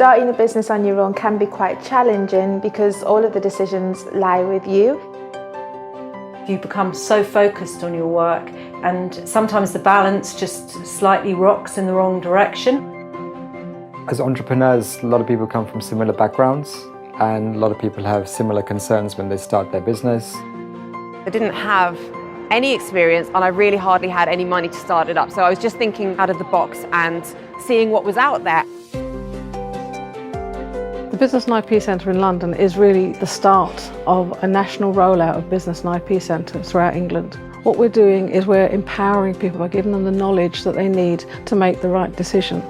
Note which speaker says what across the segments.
Speaker 1: Starting a business on your own can be quite challenging because all of the decisions lie with you.
Speaker 2: You become so focused on your work and sometimes the balance just slightly rocks in the wrong direction.
Speaker 3: As entrepreneurs, a lot of people come from similar backgrounds and a lot of people have similar concerns when they start their business.
Speaker 4: I didn't have any experience and I really hardly had any money to start it up. So I was just thinking out of the box and seeing what was out there.
Speaker 5: The Business and IP Centre in London is really the start of a national rollout of business and IP centres throughout England. What we're doing is we're empowering people by giving them the knowledge that they need to make the right decisions.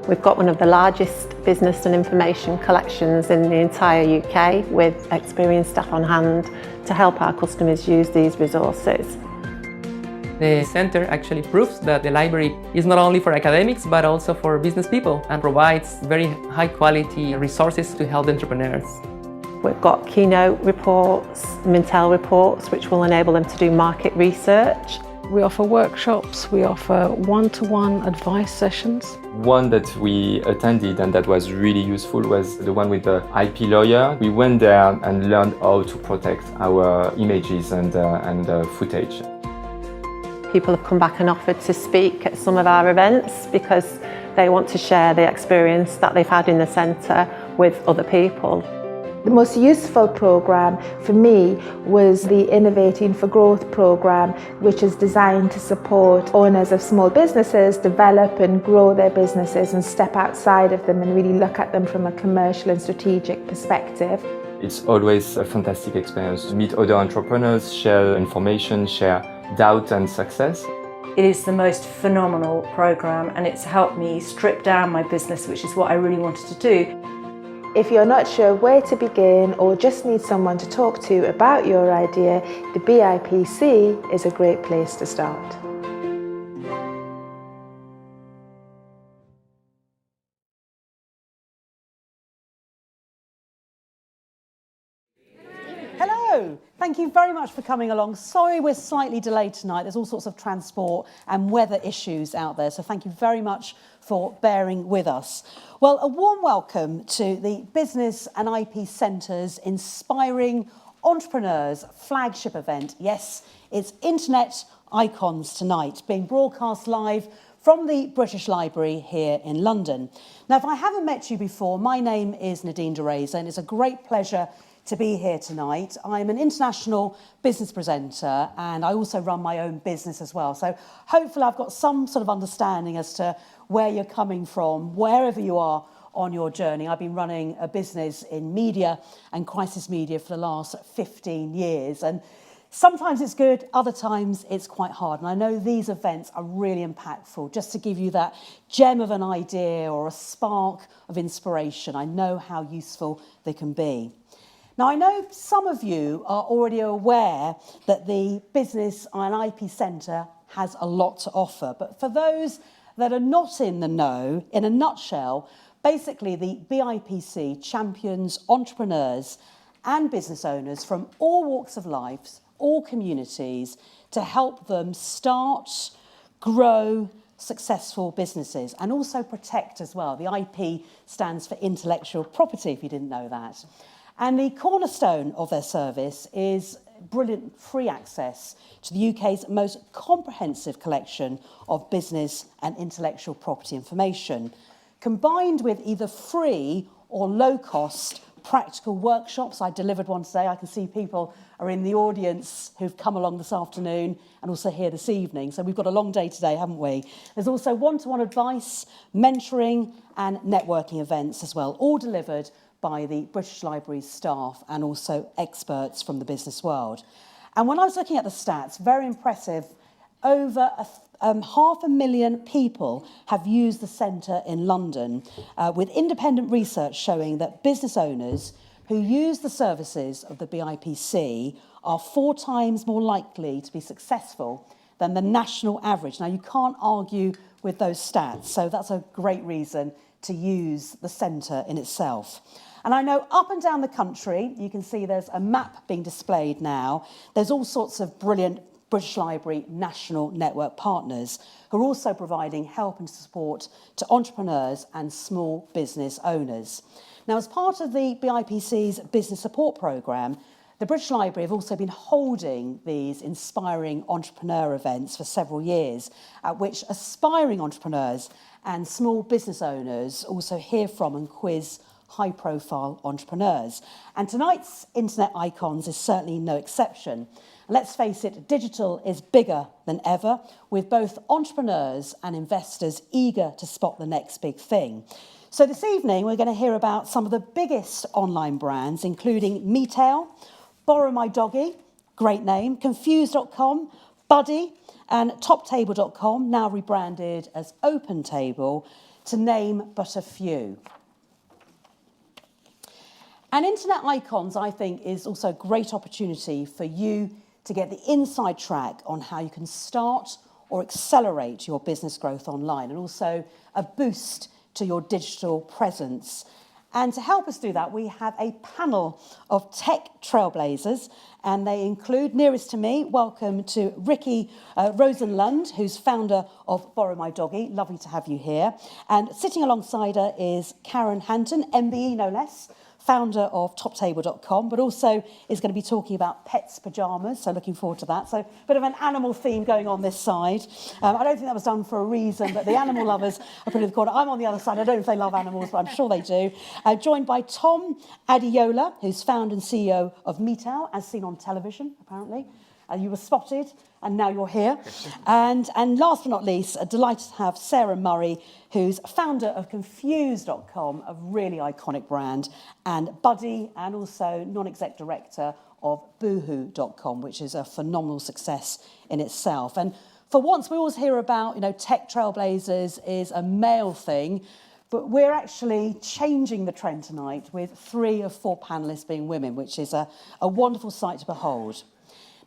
Speaker 6: We've got one of the largest business and information collections in the entire UK with experienced staff on hand to help our customers use these resources.
Speaker 7: The centre actually proves that the library is not only for academics but also for business people and provides very high quality resources to help entrepreneurs.
Speaker 6: We've got keynote reports, Metail reports, which will enable them to do market research.
Speaker 5: We offer workshops, we offer one-to-one advice sessions.
Speaker 8: One that we attended and that was really useful was the one with the IP lawyer. We went there and learned how to protect our images and footage.
Speaker 6: People have come back and offered to speak at some of our events because they want to share the experience that they've had in the centre with other people.
Speaker 1: The most useful programme for me was the Innovating for Growth programme, which is designed to support owners of small businesses develop and grow their businesses and step outside of them and really look at them from a commercial and strategic perspective.
Speaker 8: It's always a fantastic experience to meet other entrepreneurs, share information, share doubt and success.
Speaker 2: It is the most phenomenal programme and it's helped me strip down my business, which is what I really wanted to do.
Speaker 1: If you're not sure where to begin or just need someone to talk to about your idea, the BIPC is a great place to start.
Speaker 9: Hello, thank you very much for coming along. Sorry we're slightly delayed tonight. There's all sorts of transport and weather issues out there, so thank you very much for bearing with us. Well, a warm welcome to the Business and IP Centre's Inspiring Entrepreneurs flagship event. Yes, it's Internet Icons tonight, being broadcast live from the British Library here in London. Now, if I haven't met you before, my name is Nadine de Reza, and it's a great pleasure to be here tonight. I'm an international business presenter and I also run my own business as well. So hopefully I've got some sort of understanding as to where you're coming from, wherever you are on your journey. I've been running a business in media and crisis media for the last 15 years. And sometimes it's good, other times it's quite hard. And I know these events are really impactful, just to give you that gem of an idea or a spark of inspiration. I know how useful they can be. Now, I know some of you are already aware that the Business and IP Centre has a lot to offer, but for those that are not in the know, in a nutshell, basically the BIPC champions entrepreneurs and business owners from all walks of life, all communities, to help them start, grow successful businesses and also protect as well. The IP stands for intellectual property, if you didn't know that. And the cornerstone of their service is brilliant free access to the UK's most comprehensive collection of business and intellectual property information, combined with either free or low-cost practical workshops. I delivered one today. I can see people are in the audience who've come along this afternoon and also here this evening. So we've got a long day today, haven't we? There's also one-to-one advice, mentoring and networking events as well, all delivered by the British Library's staff and also experts from the business world. And when I was looking at the stats, very impressive, over 500,000 people have used the centre in London, with independent research showing that business owners who use the services of the BIPC are 4 times more likely to be successful than the national average. Now, you can't argue with those stats, so that's a great reason to use the centre in itself. And I know up and down the country, you can see there's a map being displayed now. There's all sorts of brilliant British Library National Network Partners, who are also providing help and support to entrepreneurs and small business owners. Now, as part of the BIPC's Business Support Programme, the British Library have also been holding these inspiring entrepreneur events for several years, at which aspiring entrepreneurs and small business owners also hear from and quiz high-profile entrepreneurs. And tonight's Internet Icons is certainly no exception. Let's face it, digital is bigger than ever, with both entrepreneurs and investors eager to spot the next big thing. So this evening, we're going to hear about some of the biggest online brands, including Metail, BorrowMyDoggy, great name, Confused.com, Buddy, and TopTable.com, now rebranded as OpenTable, to name but a few. And Internet Icons, I think, is also a great opportunity for you to get the inside track on how you can start or accelerate your business growth online, and also a boost to your digital presence. And to help us do that, we have a panel of tech trailblazers, and they include, nearest to me, welcome to Rikke Rosenlund, who's founder of BorrowMyDoggy. Lovely to have you here. And sitting alongside her is Karen Hanson, MBE no less, founder of TopTable.com, but also is going to be talking about pets' pyjamas, so looking forward to that. So a bit of an animal theme going on this side. I don't think that was done for a reason, but the animal lovers are put in the corner. I'm on the other side. I don't know if they love animals, but I'm sure they do. Joined by Tom Adeyoola, who's founder and CEO of Metail, as seen on television, apparently. You were spotted, and now you're here. And last but not least, delighted to have Sara Murray, who's founder of Confused.com, a really iconic brand, and Buddy, and also non-exec director of Boohoo.com, which is a phenomenal success in itself. And for once, we always hear about, tech trailblazers is a male thing, but we're actually changing the trend tonight with 3 of 4 panellists being women, which is a wonderful sight to behold.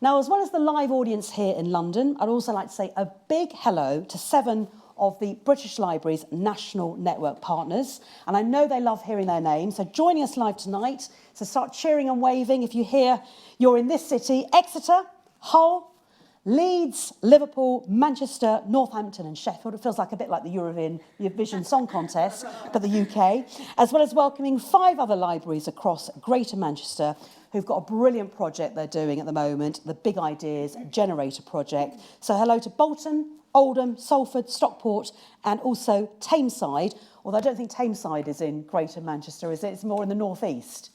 Speaker 9: Now, as well as the live audience here in London, I'd also like to say a big hello to 7 of the British Library's National Network Partners. And I know they love hearing their names. So joining us live tonight, so start cheering and waving if you hear you're in this city: Exeter, Hull, Leeds, Liverpool, Manchester, Northampton and Sheffield. It feels like a bit like the Eurovision Song Contest, but the UK. As well as welcoming 5 other libraries across Greater Manchester who've got a brilliant project they're doing at the moment, the Big Ideas Generator Project. So hello to Bolton, Oldham, Salford, Stockport, and also Tameside. Although I don't think Tameside is in Greater Manchester, is it? It's more in the northeast.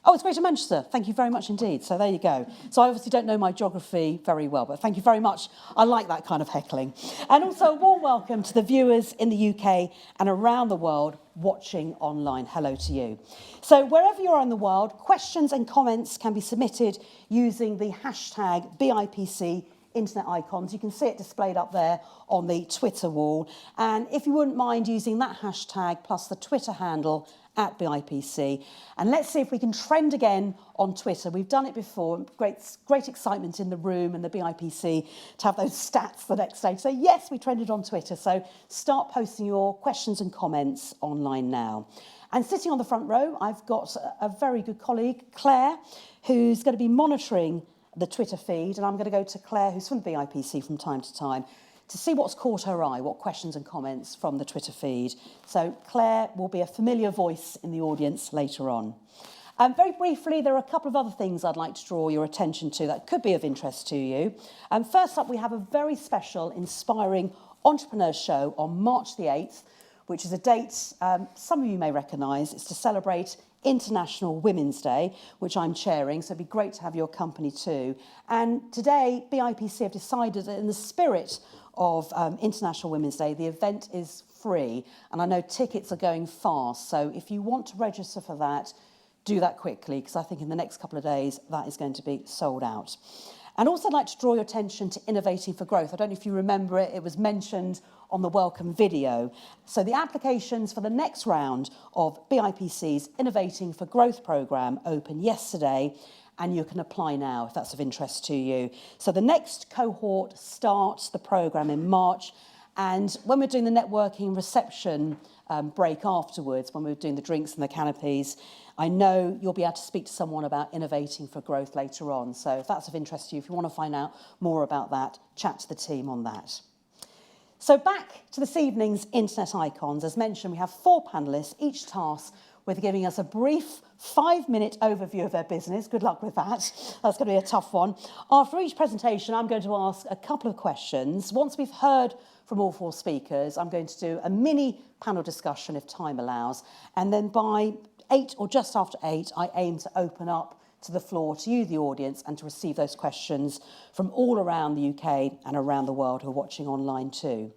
Speaker 9: Oh, it's Greater Manchester. Thank you very much indeed. So there you go. So I obviously don't know my geography very well, but thank you very much. I like that kind of heckling. And also a warm welcome to the viewers in the UK and around the world watching online. Hello to you. So wherever you are in the world, questions and comments can be submitted using the hashtag BIPC Internet Icons. You can see it displayed up there on the Twitter wall. And if you wouldn't mind using that hashtag plus the Twitter handle at BIPC. And let's see if we can trend again on Twitter. We've done it before. Great excitement in the room and the BIPC to have those stats the next day. So yes, we trended on Twitter. So start posting your questions and comments online now. And sitting on the front row, I've got a very good colleague, Claire, who's going to be monitoring the Twitter feed. And I'm going to go to Claire, who's from the BIPC from time to time, to see what's caught her eye, what questions and comments from the Twitter feed. So Claire will be a familiar voice in the audience later on. Very briefly, there are a couple of other things I'd like to draw your attention to that could be of interest to you. First up, we have a very special, inspiring entrepreneur show on March the 8th, which is a date some of you may recognise. It's to celebrate International Women's Day, which I'm chairing, so it'd be great to have your company too. And today, BIPC have decided that in the spirit of International Women's Day, the event is free, and I know tickets are going fast, so if you want to register for that, do that quickly, because I think in the next couple of days that is going to be sold out. And also I'd like to draw your attention to Innovating for Growth. I don't know if you remember it, it was mentioned on the welcome video. So the applications for the next round of BIPC's Innovating for Growth programme opened yesterday, and you can apply now if that's of interest to you. So the next cohort starts the programme in March, and when we're doing the networking reception break afterwards when we were doing the drinks and the canopies. I know you'll be able to speak to someone about innovating for growth later on. So if that's of interest to you, if you want to find out more about that, chat to the team on that. So back to this evening's Internet Icons. As mentioned, we have 4 panellists, each tasked with giving us a brief 5-minute overview of their business. Good luck with that. That's going to be a tough one. After each presentation, I'm going to ask a couple of questions. Once we've heard from all 4 speakers, I'm going to do a mini panel discussion if time allows. And then by 8 or just after 8, I aim to open up to the floor to you, the audience, and to receive those questions from all around the UK and around the world who are watching online too.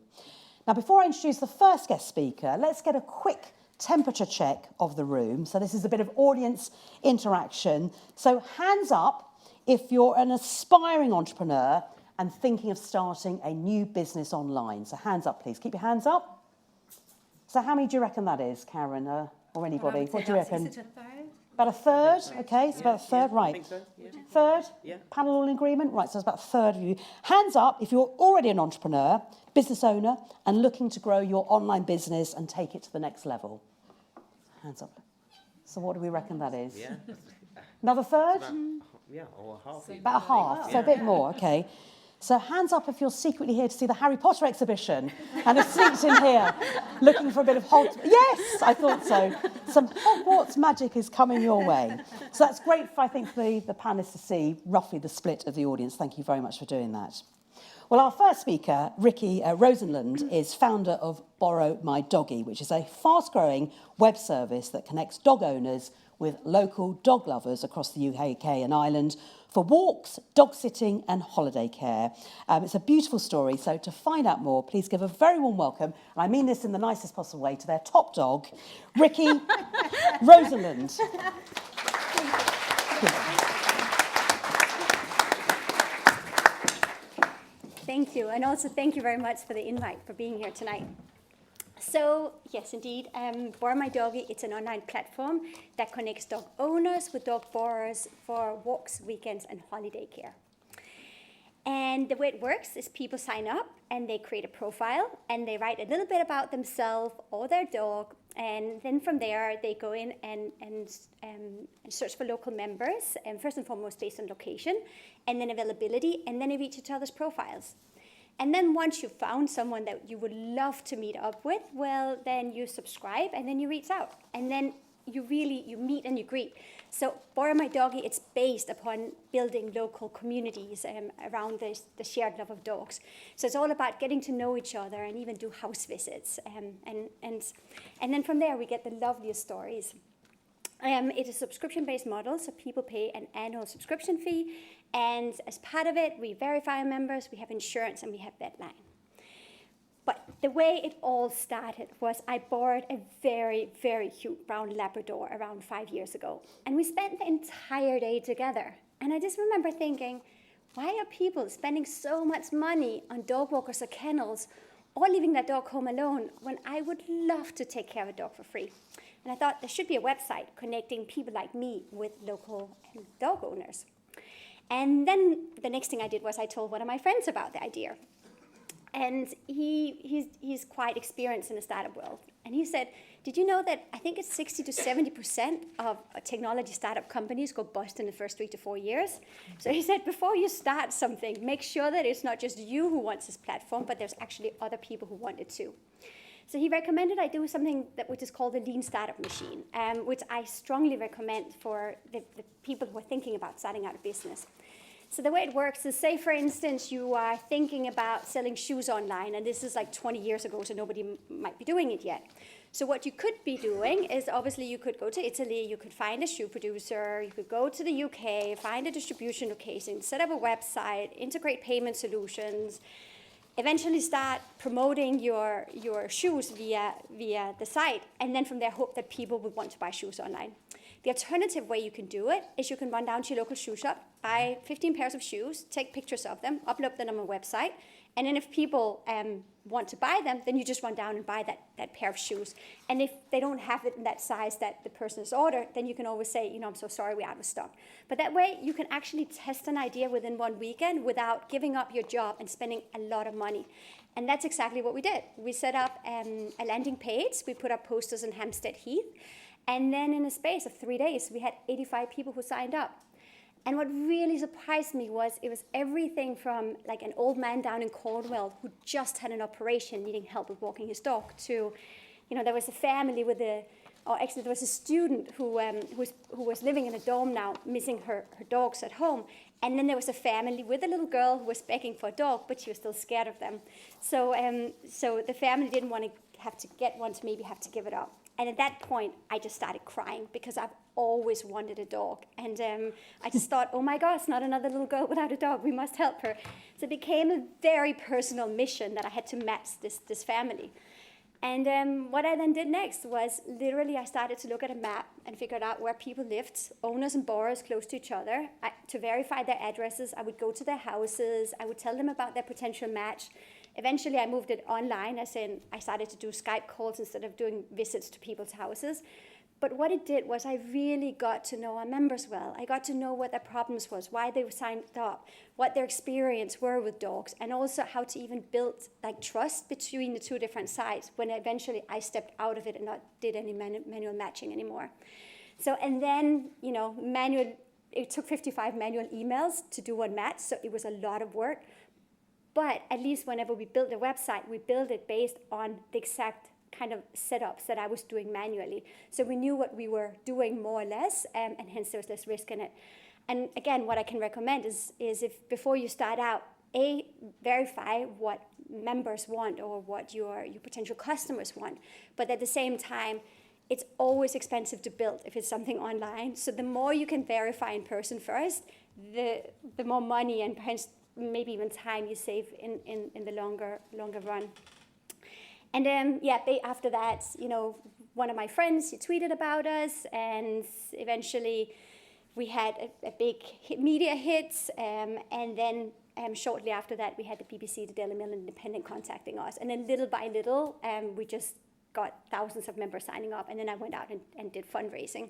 Speaker 9: Now, before I introduce the first guest speaker, let's get a quick temperature check of the room. So this is a bit of audience interaction. So hands up if you're an aspiring entrepreneur and thinking of starting a new business online. So hands up, please. Keep your hands up. So how many do you reckon that is, Karen, or anybody? What do you reckon?
Speaker 10: Is it a third?
Speaker 9: About a third? Okay, it's about a third, right.
Speaker 10: I think so, yeah.
Speaker 9: Third?
Speaker 10: Yeah.
Speaker 9: Panel all in agreement? Right, so it's about a third of you. Hands up if you're already an entrepreneur, business owner, and looking to grow your online business and take it to the next level. Hands up. So what do we reckon that is?
Speaker 10: Yeah.
Speaker 9: Another third?
Speaker 10: Or half.
Speaker 9: About a half, so a bit more, okay. So hands up if you're secretly here to see the Harry Potter exhibition and have sneaked in here looking for a bit of Yes, I thought so. Some Hogwarts magic is coming your way. So that's great, I think, for the panellists to see roughly the split of the audience. Thank you very much for doing that. Well, our first speaker, Rikke Rosenlund, is founder of BorrowMyDoggy, which is a fast-growing web service that connects dog owners with local dog lovers across the UK and Ireland for walks, dog sitting and holiday care. It's a beautiful story, so to find out more, please give a very warm welcome, and I mean this in the nicest possible way, to their top dog, Rikke Rosenlund.
Speaker 11: Thank you, and also thank you very much for the invite, for being here tonight. So, yes, indeed, BorrowMyDoggy, it's an online platform that connects dog owners with dog borrowers for walks, weekends, and holiday care. And the way it works is people sign up, and they create a profile, and they write a little bit about themselves or their dog, and then from there, they go in and search for local members, and first and foremost based on location, and then availability, and then they reach each other's profiles. And then once you've found someone that you would love to meet up with, well, then you subscribe and then you reach out. And then you meet and you greet. So BorrowMyDoggy, it's based upon building local communities around the shared love of dogs. So it's all about getting to know each other and even do house visits. And then from there, we get the loveliest stories. It's a subscription-based model, so people pay an annual subscription fee, and as part of it, we verify our members, we have insurance, and we have deadline. But the way it all started was I borrowed a very, very cute brown Labrador around 5 years ago, and we spent the entire day together. And I just remember thinking, why are people spending so much money on dog walkers or kennels, or leaving their dog home alone, when I would love to take care of a dog for free? And I thought there should be a website connecting people like me with local dog owners. And then the next thing I did was I told one of my friends about the idea. And he's quite experienced in the startup world. And he said, did you know that I think it's 60 to 70% of technology startup companies go bust in the first 3 to 4 years? So he said, before you start something, make sure that it's not just you who wants this platform, but there's actually other people who want it too. So he recommended I do something which is called the Lean Startup Machine, which I strongly recommend for the people who are thinking about starting out a business. So the way it works is, say, for instance, you are thinking about selling shoes online, and this is like 20 years ago, so nobody might be doing it yet. So what you could be doing is, obviously, you could go to Italy, you could find a shoe producer, you could go to the UK, find a distribution location, set up a website, integrate payment solutions, eventually start promoting your shoes via the site, and then from there hope that people would want to buy shoes online. The alternative way you can do it is you can run down to your local shoe shop, buy 15 pairs of shoes, take pictures of them, upload them on a website, And then if people want to buy them, then you just run down and buy that pair of shoes. And if they don't have it in that size that the person has ordered, then you can always say, I'm so sorry, we're out of stock. But that way you can actually test an idea within one weekend without giving up your job and spending a lot of money. And that's exactly what we did. We set up a landing page. We put up posters in Hampstead Heath. And then in a space of 3 days, we had 85 people who signed up. And what really surprised me was it was everything from like an old man down in Cornwall who just had an operation needing help with walking his dog to, there was a family there was a student who was living in a dorm now, missing her dogs at home. And then there was a family with a little girl who was begging for a dog, but she was still scared of them. So the family didn't want to have to get one to maybe have to give it up. And at that point, I just started crying because I've always wanted a dog. And I just thought, oh my gosh, not another little girl without a dog. We must help her. So it became a very personal mission that I had to match this family. And what I then did next was literally I started to look at a map and figured out where people lived, owners and borrowers close to each other. To verify their addresses, I would go to their houses. I would tell them about their potential match. Eventually, I moved it online, as in I started to do Skype calls instead of doing visits to people's houses. But what it did was I really got to know our members well. I got to know what their problems was, why they were signed up, what their experience were with dogs, and also how to even build trust between the two different sides when eventually I stepped out of it and not did any manual matching anymore. So, and then, it took 55 manual emails to do one match, so it was a lot of work. But at least whenever we built a website, we built it based on the exact kind of setups that I was doing manually. So we knew what we were doing more or less, and hence there was less risk in it. And again, what I can recommend is if before you start out, verify what members want or what your potential customers want. But at the same time, it's always expensive to build if it's something online. So the more you can verify in person first, the more money and perhaps maybe even time you save in the longer run. And then, after that, one of my friends, he tweeted about us, and eventually we had a big media hit, and then shortly after that, we had the BBC, the Daily Mail, and Independent contacting us. And then little by little, we just got thousands of members signing up, and then I went out and did fundraising.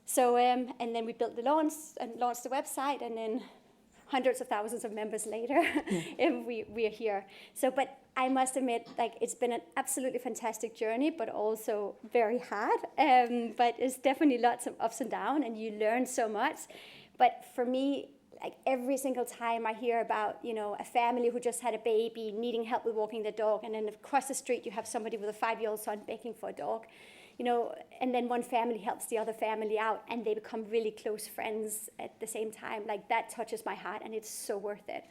Speaker 11: So, and then we built the launch and launched the website, and then hundreds of thousands of members later, we are here. So, but I must admit, it's been an absolutely fantastic journey, but also very hard. But it's definitely lots of ups and downs, and you learn so much. But for me, every single time I hear about, a family who just had a baby needing help with walking their dog, and then across the street you have somebody with a 5-year-old son begging for a dog, and then one family helps the other family out, and they become really close friends at the same time. that touches my heart, and it's so worth it.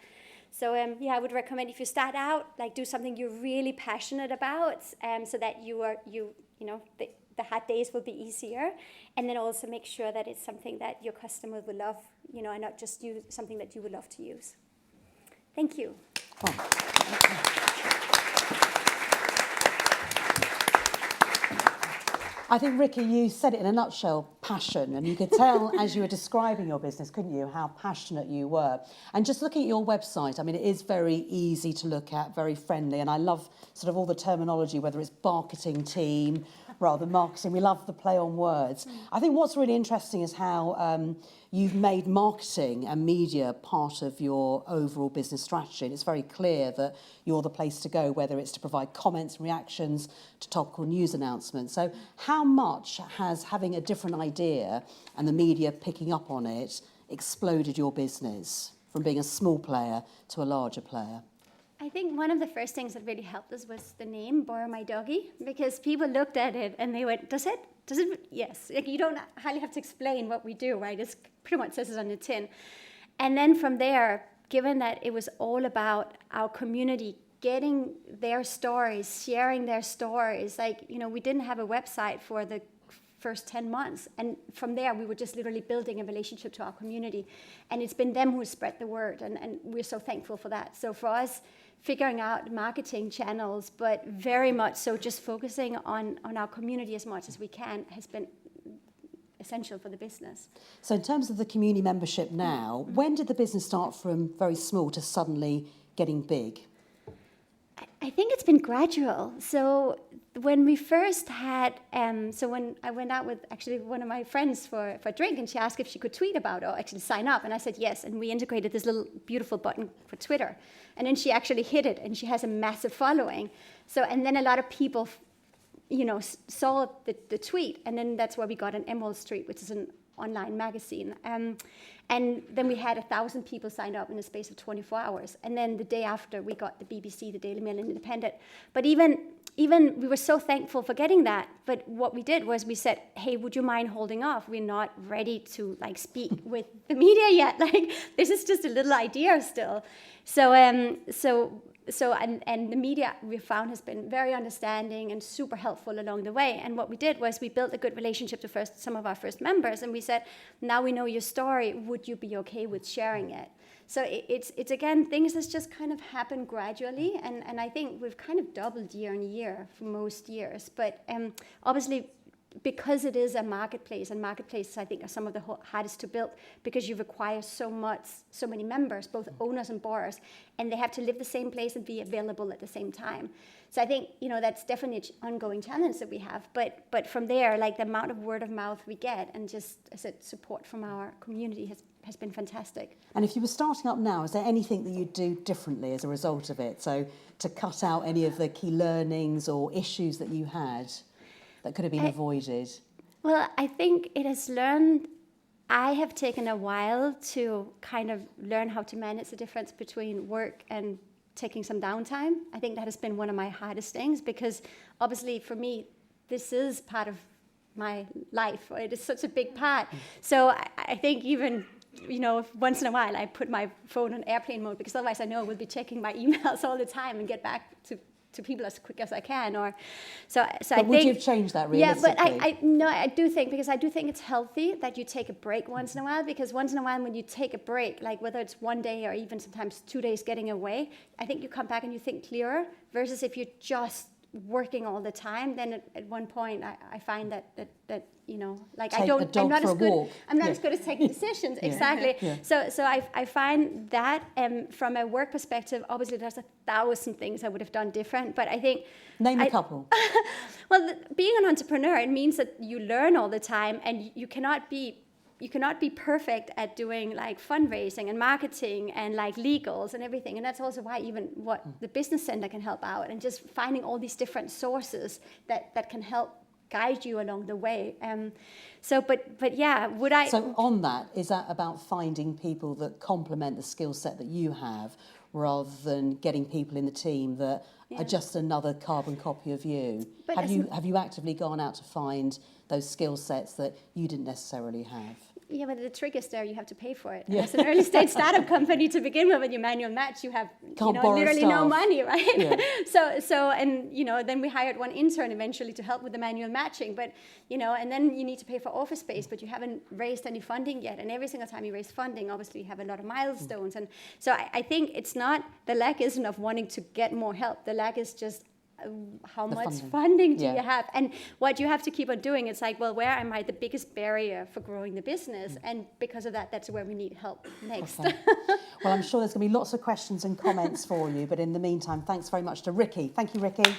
Speaker 11: So I would recommend if you start out, do something you're really passionate about, so that the hard days will be easier, and then also make sure that it's something that your customer will love, and not just something that you would love to use. Thank you.
Speaker 9: I think, Rikke, you said it in a nutshell, passion, and you could tell as you were describing your business, couldn't you, how passionate you were. And just looking at your website, I mean, it is very easy to look at, very friendly, and I love sort of all the terminology, whether it's marketing team, rather than marketing. We love the play on words. I think what's really interesting is how you've made marketing and media part of your overall business strategy. And it's very clear that you're the place to go, whether it's to provide comments and reactions to topical news announcements. So how much has having a different idea and the media picking up on it exploded your business from being a small player to a larger player?
Speaker 11: I think one of the first things that really helped us was the name BorrowMyDoggy, because people looked at it and they went, does it? Yes. You don't hardly have to explain what we do, right? It pretty much says it on the tin. And then from there, given that it was all about our community getting their stories, sharing their stories, we didn't have a website for the first 10 months. And from there, we were just literally building a relationship to our community. And it's been them who spread the word, and we're so thankful for that. So for us, figuring out marketing channels, but very much so just focusing on our community as much as we can has been essential for the business.
Speaker 9: So in terms of the community membership now, when did the business start from very small to suddenly getting big?
Speaker 11: I think it's been gradual. So when we first had, so when I went out with actually one of my friends for a drink, and she asked if she could tweet about or actually sign up, and I said yes, and we integrated this little beautiful button for Twitter, and then she actually hit it, and she has a massive following. So, and then a lot of people, saw the tweet, and then that's why we got an Emerald Street, which is an online magazine. And then we had 1,000 people signed up in the space of 24 hours. And then the day after, we got the BBC, the Daily Mail, and Independent. But even we were so thankful for getting that. But what we did was we said, hey, would you mind holding off? We're not ready to speak with the media yet. This is just a little idea still. And the media we found has been very understanding and super helpful along the way. And what we did was we built a good relationship to some of our first members, and we said, now we know your story, would you be okay with sharing it? So it's again, things that just kind of happen gradually, and I think we've kind of doubled year on year for most years. But obviously, because it is a marketplace, and marketplaces I think are some of the hardest to build because you require so many members, both owners and borrowers, and they have to live the same place and be available at the same time. So I think that's definitely an ongoing challenge that we have. But from there, the amount of word of mouth we get and just as a support from our community has been fantastic.
Speaker 9: And if you were starting up now, is there anything that you'd do differently as a result of it? So to cut out any of the key learnings or issues that you had that could have been avoided?
Speaker 11: Well, I think I have taken a while to kind of learn how to manage the difference between work and taking some downtime. I think that has been one of my hardest things because obviously for me, this is part of my life. It is such a big part. So I think even, once in a while I put my phone on airplane mode because otherwise I know I will be checking my emails all the time and get back to people as quick as I can, but I think,
Speaker 9: would you have changed that realistically?
Speaker 11: Yeah, but I do think it's healthy that you take a break once in a while, because once in a while when you take a break, whether it's one day or even sometimes 2 days getting away, I think you come back and you think clearer, versus if you're just working all the time, then at one point I find that I'm not as good at taking decisions. Exactly. Yeah. So I find that from a work perspective, obviously there's 1,000 things I would have done different, but I think
Speaker 9: name a couple.
Speaker 11: Well, being an entrepreneur, it means that you learn all the time, and you cannot be perfect at doing fundraising and marketing and legals and everything. And that's also why even what the business center can help out, and just finding all these different sources that can help guide you along the way. But yeah, would I...
Speaker 9: So on that, is that about finding people that complement the skill set that you have, rather than getting people in the team that are just another carbon copy of you? But have you actively gone out to find those skill sets that you didn't necessarily have?
Speaker 11: Yeah, but the trick is there, you have to pay for it. Yeah. As an early stage startup company, to begin with your manual match, you have literally no money, right? Yeah. Then we hired one intern eventually to help with the manual matching, but and then you need to pay for office space, but you haven't raised any funding yet. And every single time you raise funding, obviously you have a lot of milestones. And so I think the lack isn't of wanting to get more help. The lack is just how much funding do you have? And what you have to keep on doing, it's where am I the biggest barrier for growing the business? And because of that, that's where we need help next.
Speaker 9: Okay. Well, I'm sure there's going to be lots of questions and comments for you, but in the meantime, thanks very much to Rikke. Thank you, Rikke.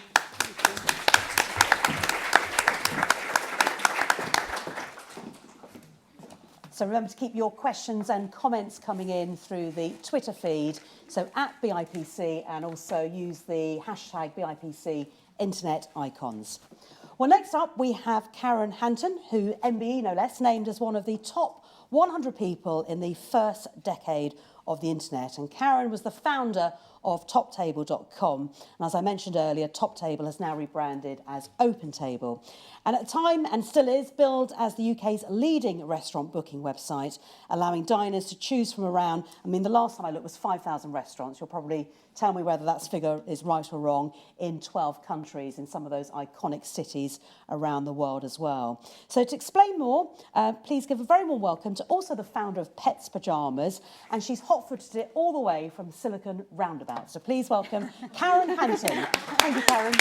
Speaker 9: So remember to keep your questions and comments coming in through the Twitter feed, so @BIPC, and also use the hashtag BIPC Internet Icons. Well, next up we have Karen Hanson, who MBE no less named as one of the top 100 people in the first decade of the internet. And Karen was the founder of TopTable.com. And as I mentioned earlier, TopTable has now rebranded as OpenTable. And at the time, and still is, billed as the UK's leading restaurant booking website, allowing diners to choose from around, the last time I looked was 5,000 restaurants. You'll probably tell me whether that figure is right or wrong, in 12 countries, in some of those iconic cities around the world as well. So to explain more, please give a very warm welcome to also the founder of Pets Pyjamas, and she's hot-footed it all the way from Silicon Roundabout. So please welcome Karen Hanson. Thank you, Karen.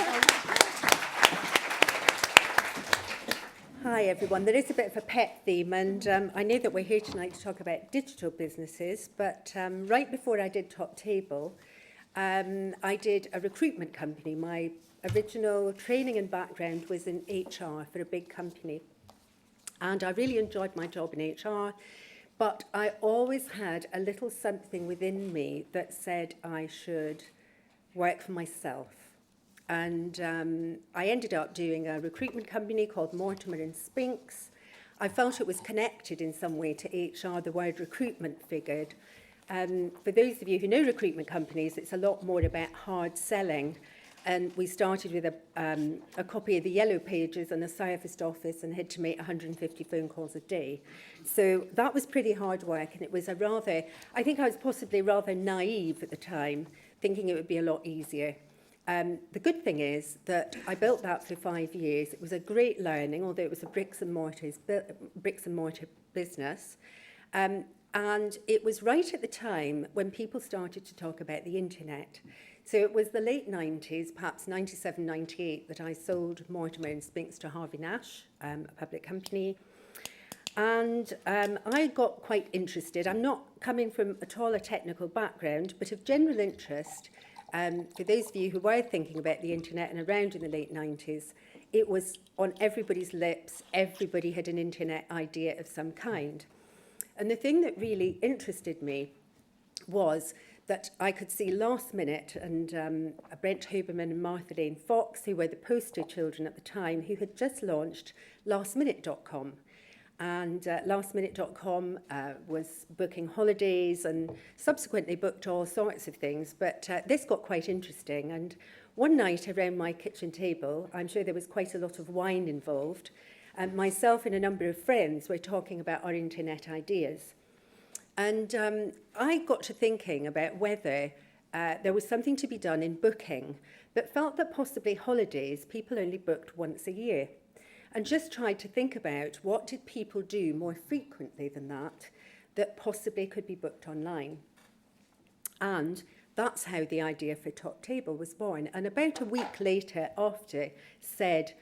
Speaker 10: Hi everyone, there is a bit of a pet theme, and I know that we're here tonight to talk about digital businesses, but right before I did TopTable, I did a recruitment company. My original training and background was in HR for a big company. And I really enjoyed my job in HR, but I always had a little something within me that said I should work for myself. And I ended up doing a recruitment company called Mortimer and Spinks. I felt it was connected in some way to HR, the word recruitment figured. For those of you who know recruitment companies, it's a lot more about hard selling. And we started with a copy of the Yellow Pages and a Surfaced office and had to make 150 phone calls a day. So that was pretty hard work, and it was I think I was possibly rather naive at the time, thinking it would be a lot easier. The good thing is that I built that for 5 years. It was a great learning, although it was a bricks and mortar business. And it was right at the time when people started to talk about the internet. So it was the late 90s, perhaps 97, 98, that I sold Mortimer and Spinks to Harvey Nash, a public company. And I got quite interested. I'm not coming from at all a technical background, but of general interest. For those of you who were thinking about the internet and around in the late 90s, it was on everybody's lips. Everybody had an internet idea of some kind. And the thing that really interested me was that I could see Last Minute and Brent Hoberman and Martha Lane Fox, who were the poster children at the time, who had just launched lastminute.com. And lastminute.com was booking holidays and subsequently booked all sorts of things. But this got quite interesting. And one night around my kitchen table, I'm sure there was quite a lot of wine involved, and myself and a number of friends were talking about our internet ideas. And I got to thinking about whether there was something to be done in booking, but felt that possibly holidays, people only booked once a year. And just tried to think about what did people do more frequently than that possibly could be booked online. And that's how the idea for Top Table was born. And about a week later, after said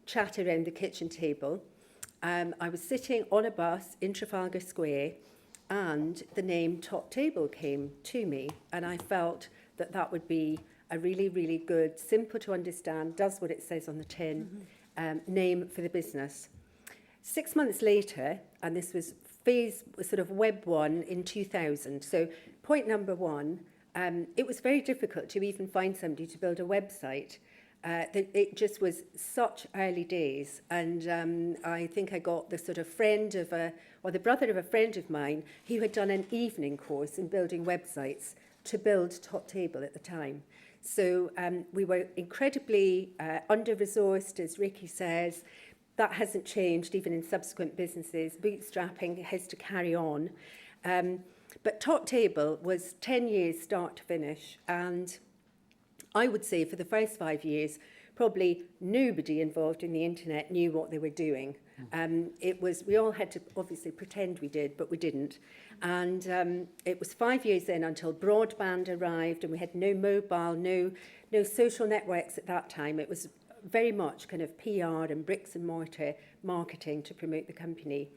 Speaker 10: chat around the kitchen table, I was sitting on a bus in Trafalgar Square, and the name Top Table came to me, and I felt that that would be a really, really good, simple to understand, does what it says on the tin, name for the business. 6 months later, and this was phase sort of web 1 in 2000, so point number 1, it was very difficult to even find somebody to build a website. It just was such early days, and I think I got the sort of friend of the brother of a friend of mine who had done an evening course in building websites to build Top Table at the time. So we were incredibly under-resourced, as Rikke says. That hasn't changed even in subsequent businesses. Bootstrapping has to carry on. But Top Table was 10 years start to finish, and I would say for the first 5 years, probably nobody involved in the internet knew what they were doing. We all had to obviously pretend we did, but we didn't. And it was 5 years in until broadband arrived, and we had no mobile, no social networks at that time. It was very much kind of PR and bricks and mortar marketing to promote the company.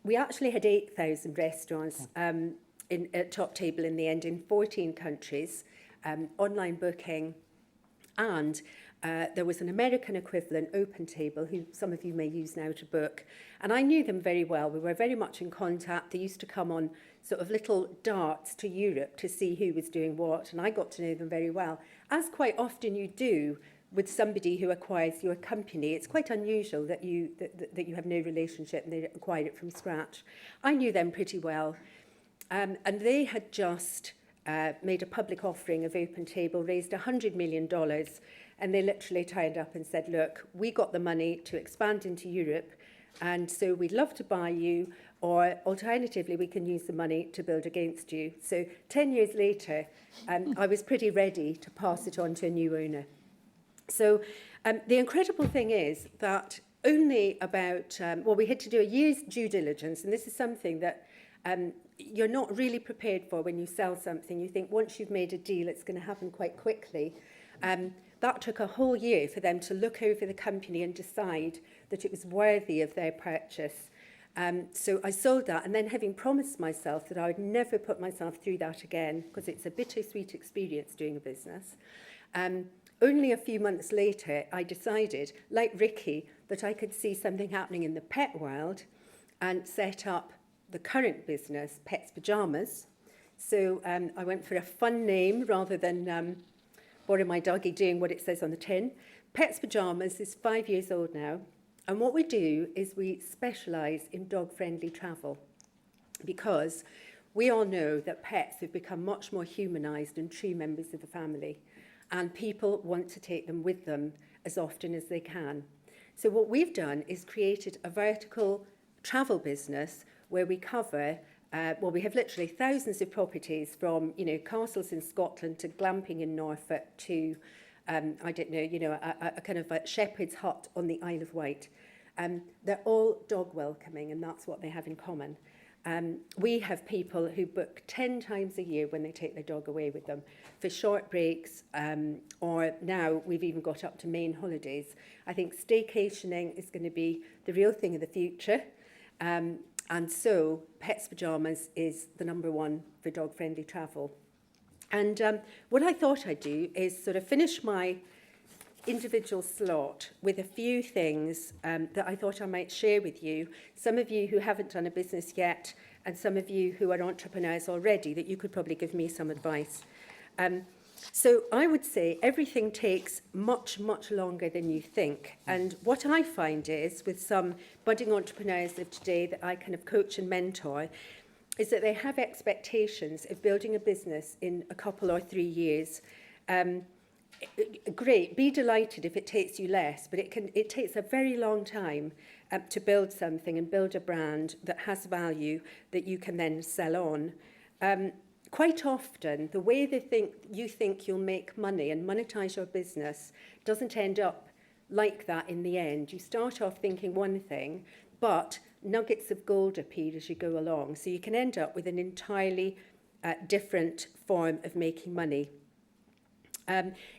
Speaker 10: We actually had 8,000 restaurants at Top Table in the end in 14 countries. Online booking, and there was an American equivalent, Open Table, who some of you may use now to book, and I knew them very well. We were very much in contact. They used to come on sort of little darts to Europe to see who was doing what, and I got to know them very well, as quite often you do with somebody who acquires your company. It's quite unusual that you have no relationship and they acquire it from scratch. I knew them pretty well, and they had just made a public offering of Open Table, raised $100 million, and they literally turned up and said, look, we got the money to expand into Europe, and so we'd love to buy you, or alternatively, we can use the money to build against you. So 10 years later, I was pretty ready to pass it on to a new owner. So the incredible thing is that only about, we had to do a year's due diligence, and this is something that you're not really prepared for when you sell something. You think once you've made a deal, it's going to happen quite quickly. That took a whole year for them to look over the company and decide that it was worthy of their purchase. So I sold that, and then having promised myself that I would never put myself through that again, because it's a bittersweet experience doing a business. Only a few months later, I decided, like Rikke, that I could see something happening in the pet world and set up the current business, Pets Pyjamas. So I went for a fun name rather than BorrowMyDoggy doing what it says on the tin. Pets Pyjamas is 5 years old now. And what we do is we specialise in dog-friendly travel, because we all know that pets have become much more humanised and true members of the family, and people want to take them with them as often as they can. So what we've done is created a vertical travel business where we cover, well, we have literally thousands of properties, from, you know, castles in Scotland to glamping in Norfolk to I don't know, you know, a kind of a shepherd's hut on the Isle of Wight. They're all dog welcoming, and that's what they have in common. We have people who book 10 times a year when they take their dog away with them for short breaks, or now we've even got up to main holidays. I think staycationing is going to be the real thing of the future. And so Pets Pyjamas is the #1 for dog-friendly travel. And what I thought I'd do is sort of finish my individual slot with a few things that I thought I might share with you. Some of you who haven't done a business yet, and some of you who are entrepreneurs already, that you could probably give me some advice. So I would say everything takes much, much longer than you think. And what I find is, with some budding entrepreneurs of today that I kind of coach and mentor, is that they have expectations of building a business in a couple or 3 years. Great, be delighted if it takes you less, but it takes a very long time to build something and build a brand that has value that you can then sell on. Quite often, the way you think you'll make money and monetize your business doesn't end up like that in the end. You start off thinking one thing, but nuggets of gold appear as you go along. So you can end up with an entirely different form of making money.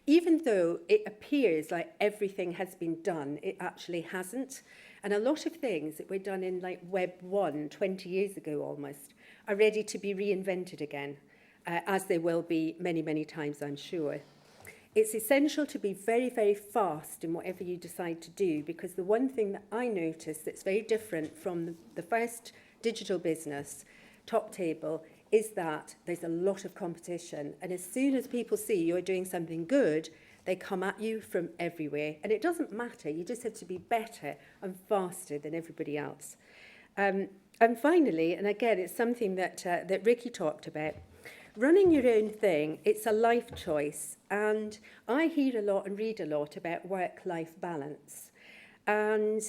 Speaker 10: Even though it appears like everything has been done, it actually hasn't. And a lot of things that were done in like Web 1, 20 years ago almost, are ready to be reinvented again, as they will be many, many times, I'm sure. It's essential to be very, very fast in whatever you decide to do, because the one thing that I noticed that's very different from the first digital business, Top Table, is that there's a lot of competition. And as soon as people see you're doing something good, they come at you from everywhere. And it doesn't matter, you just have to be better and faster than everybody else. And finally, and again, it's something that Rikke talked about, running your own thing, it's a life choice. And I hear a lot and read a lot about work-life balance. And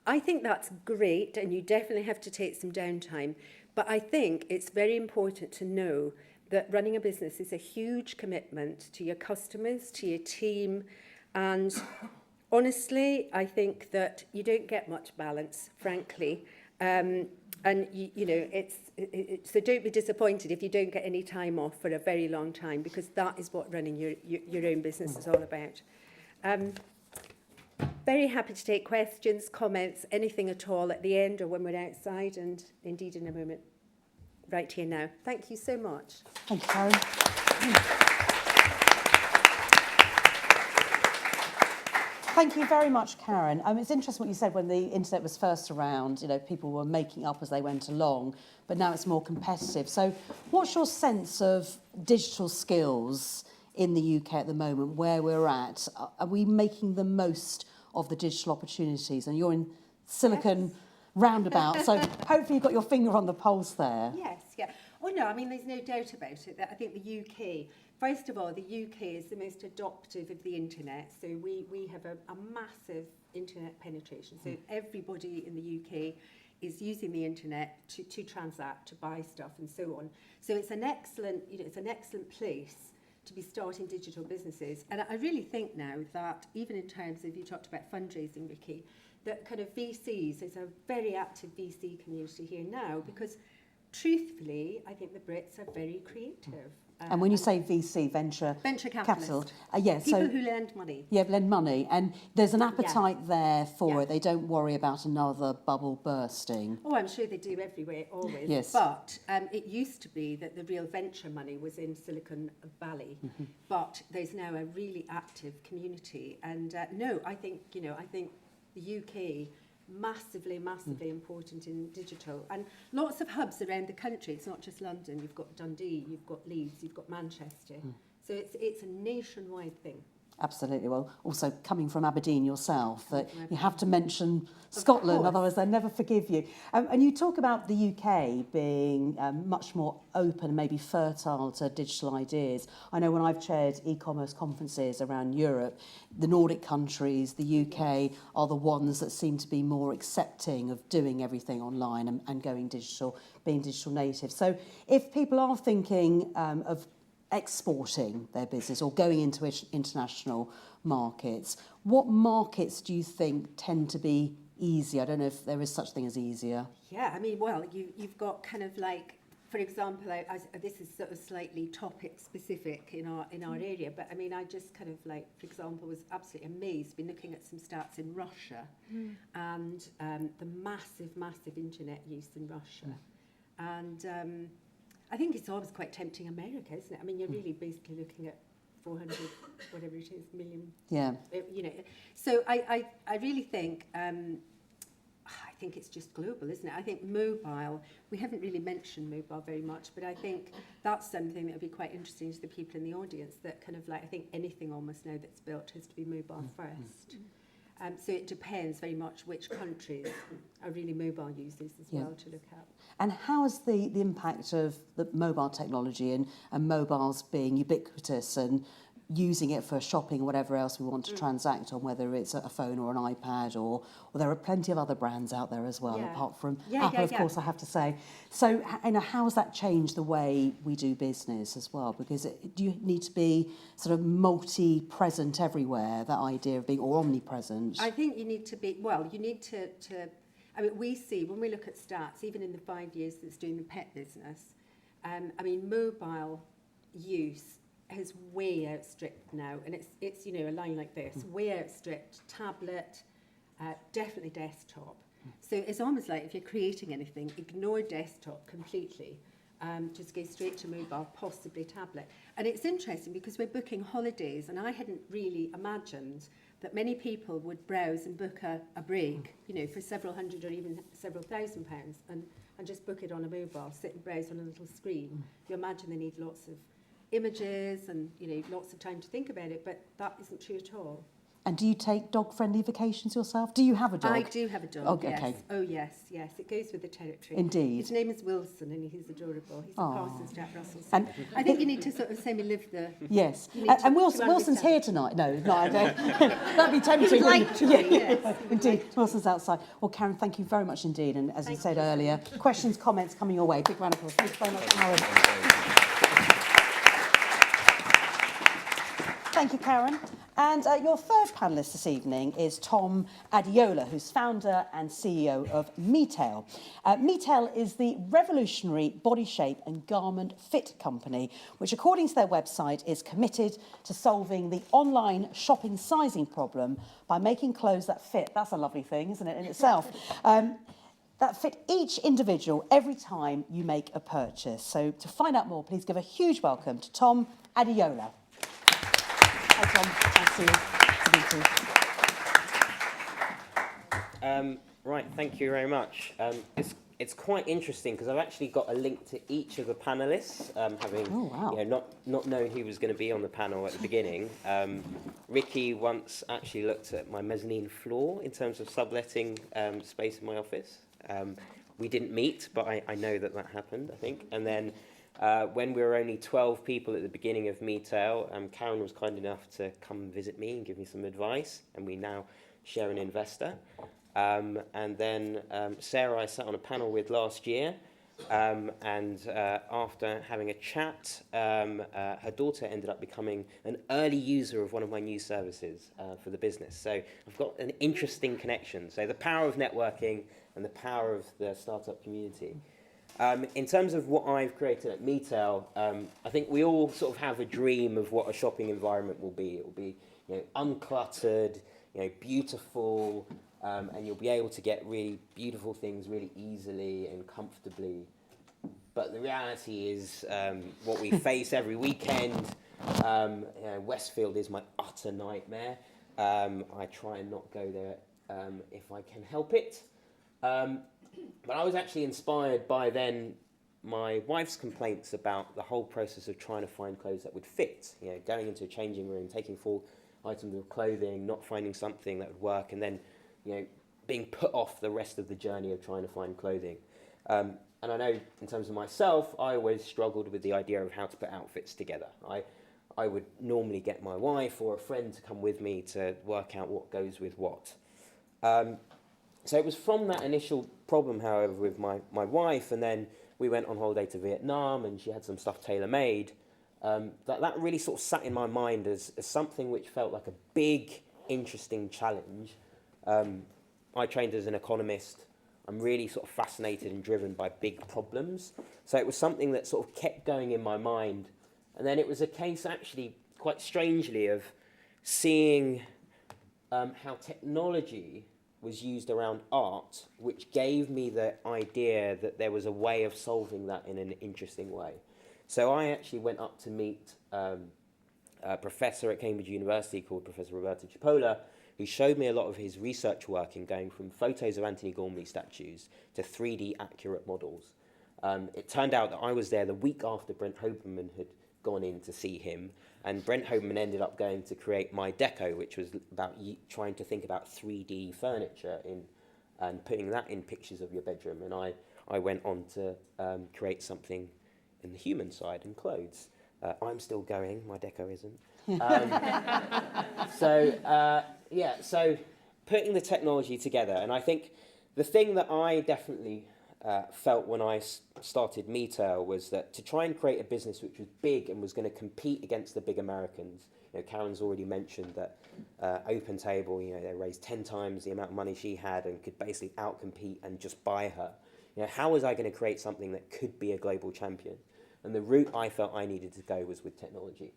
Speaker 10: I think that's great, and you definitely have to take some downtime. But I think it's very important to know that running a business is a huge commitment to your customers, to your team. And honestly, I think that you don't get much balance, frankly. And you know, so don't be disappointed if you don't get any time off for a very long time, because that is what running your own business is all about. Very happy to take questions, comments, anything at all at the end or when we're outside, and indeed in a moment right here now. Thank you so much.
Speaker 9: Thank you, Karen. Thank you very much, Karen. It's interesting what you said when the internet was first around. You know, people were making up as they went along, but now it's more competitive. So what's your sense of digital skills in the UK at the moment, where we're at? Are we making the most of the digital opportunities? And you're in Silicon Roundabout, so hopefully you've got your finger on the pulse there.
Speaker 10: Yes, yeah. Well, no, I mean, there's no doubt about it. That I think the UK, first of all, the UK is the most adoptive of the internet. So we have a massive internet penetration. So everybody in the UK is using the internet to transact, to buy stuff, and so on. So it's an excellent, you know, it's an excellent place to be starting digital businesses. And I really think now that, even in terms of, you talked about fundraising, Rikke, that kind of VCs, there's a very active VC community here now, because truthfully, I think the Brits are very creative.
Speaker 9: And when you say VC, venture capital,
Speaker 10: people who lend money.
Speaker 9: Yeah, lend money, and there's an appetite there for it. They don't worry about another bubble bursting.
Speaker 10: Oh, I'm sure they do everywhere, always.
Speaker 9: Yes.
Speaker 10: But it used to be that the real venture money was in Silicon Valley, but there's now a really active community. And no, I think the UK. Massively important in digital, and lots of hubs around the country. It's not just London. You've got Dundee, you've got Leeds, you've got Manchester. So it's a nationwide thing.
Speaker 9: Absolutely. Well, also coming from Aberdeen yourself, that you have to mention Scotland, otherwise they'll never forgive you. And you talk about the UK being much more open, maybe fertile to digital ideas. I know when I've chaired e-commerce conferences around Europe, the Nordic countries, the UK are the ones that seem to be more accepting of doing everything online and going digital, being digital native. So if people are thinking of exporting their business or going into international markets, what markets do you think tend to be easier? I don't know if there is such thing as easier.
Speaker 10: Yeah, I mean, well, you've got kind of like, for example, this is sort of slightly topic specific in our area, but I mean, I just kind of like, for example, was absolutely amazed, been looking at some stats in Russia and the massive internet use in Russia. And I think it's always quite tempting America, isn't it? I mean, you're really basically looking at 400, whatever it is, million.
Speaker 9: Yeah.
Speaker 10: So I really think, I think it's just global, isn't it? I think mobile, we haven't really mentioned mobile very much, but I think that's something that would be quite interesting to the people in the audience, that kind of like, I think anything almost now that's built has to be mobile first. So it depends very much which countries are really mobile users as well to look at.
Speaker 9: And how is the impact of the mobile technology and mobiles being ubiquitous and using it for shopping or whatever else we want to transact on, whether it's a phone or an iPad, or there are plenty of other brands out there as well, apart from Apple, of course, I have to say. So, how has that changed the way we do business as well? Because do you need to be sort of multi-present everywhere, that idea of being, or omnipresent?
Speaker 10: I think you need to be, you need to I mean, we see, when we look at stats, even in the 5 years that's doing the pet business, I mean, mobile use has way outstripped now, and it's a line like this, way outstripped tablet, definitely desktop. So it's almost like if you're creating anything, ignore desktop completely, just go straight to mobile, possibly tablet. And it's interesting because we're booking holidays, and I hadn't really imagined that many people would browse and book a break, for several hundred or even several £1,000, and just book it on a mobile, sit and browse on a little screen. You imagine they need lots of images and lots of time to think about it, but that isn't true at all.
Speaker 9: And do you take dog-friendly vacations yourself? Do you have a dog?
Speaker 10: I do have a dog,
Speaker 9: oh,
Speaker 10: yes.
Speaker 9: Okay.
Speaker 10: Oh, yes. It goes with the territory.
Speaker 9: Indeed.
Speaker 10: His name is Wilson, and he's adorable. He's a Parsons Jack Russell.
Speaker 9: And
Speaker 10: I think you need to sort of say me live there.
Speaker 9: Yes. And Wilson's here tonight. No, I don't. That'd be tempting.
Speaker 10: He would like to be, yes.
Speaker 9: Indeed. Wilson's outside. Well, Karen, thank you very much indeed. And as I said earlier, questions, comments coming your way. Big round of applause. Thank you very much, Karen. Thank you, Karen. And your third panellist this evening is Tom Adeola, who's founder and CEO of Metail. Metail is the revolutionary body shape and garment fit company, which, according to their website, is committed to solving the online shopping sizing problem by making clothes that fit. That's a lovely thing, isn't it, in itself? That fit each individual every time you make a purchase. So to find out more, please give a huge welcome to Tom Adeola. Hi, Tom. Nice to meet you.
Speaker 12: Right, thank you very much. It's quite interesting because I've actually got a link to each of the panellists, having not known who was going to be on the panel at the beginning. Rikke once actually looked at my mezzanine floor in terms of subletting space in my office. We didn't meet, but I know that happened, I think. And then when we were only 12 people at the beginning of Metail, Karen was kind enough to come visit me and give me some advice, and we now share an investor. And then Sarah I sat on a panel with last year, and after having a chat, her daughter ended up becoming an early user of one of my new services for the business. So I've got an interesting connection. So the power of networking and the power of the startup community. In terms of what I've created at Metail, I think we all sort of have a dream of what a shopping environment will be. It will be, uncluttered, beautiful, and you'll be able to get really beautiful things really easily and comfortably. But the reality is what we face every weekend. Westfield is my utter nightmare. I try and not go there if I can help it. But I was actually inspired by then my wife's complaints about the whole process of trying to find clothes that would fit. Going into a changing room, taking 4 items of clothing, not finding something that would work, and then being put off the rest of the journey of trying to find clothing. And I know in terms of myself, I always struggled with the idea of how to put outfits together. I would normally get my wife or a friend to come with me to work out what goes with what. So it was from that initial problem, however, with my wife, and then we went on holiday to Vietnam and she had some stuff tailor-made, that really sort of sat in my mind as something which felt like a big, interesting challenge. I trained as an economist. I'm really sort of fascinated and driven by big problems. So it was something that sort of kept going in my mind. And then it was a case, actually, quite strangely, of seeing how technology was used around art, which gave me the idea that there was a way of solving that in an interesting way. So I actually went up to meet a professor at Cambridge University called Professor Roberto Cipolla, who showed me a lot of his research work in going from photos of Anthony Gormley statues to 3D accurate models. It turned out that I was there the week after Brent Hoberman had gone in to see him, and Brent Hoberman ended up going to create MyDeco, which was about trying to think about 3D furniture and putting that in pictures of your bedroom. And I went on to create something in the human side and clothes. I'm still going, MyDeco isn't. So putting the technology together, and I think the thing that I definitely felt when I started Metail was that to try and create a business which was big and was going to compete against the big Americans. Karen's already mentioned that OpenTable, they raised 10 times the amount of money she had and could basically outcompete and just buy her. How was I going to create something that could be a global champion? And the route I felt I needed to go was with technology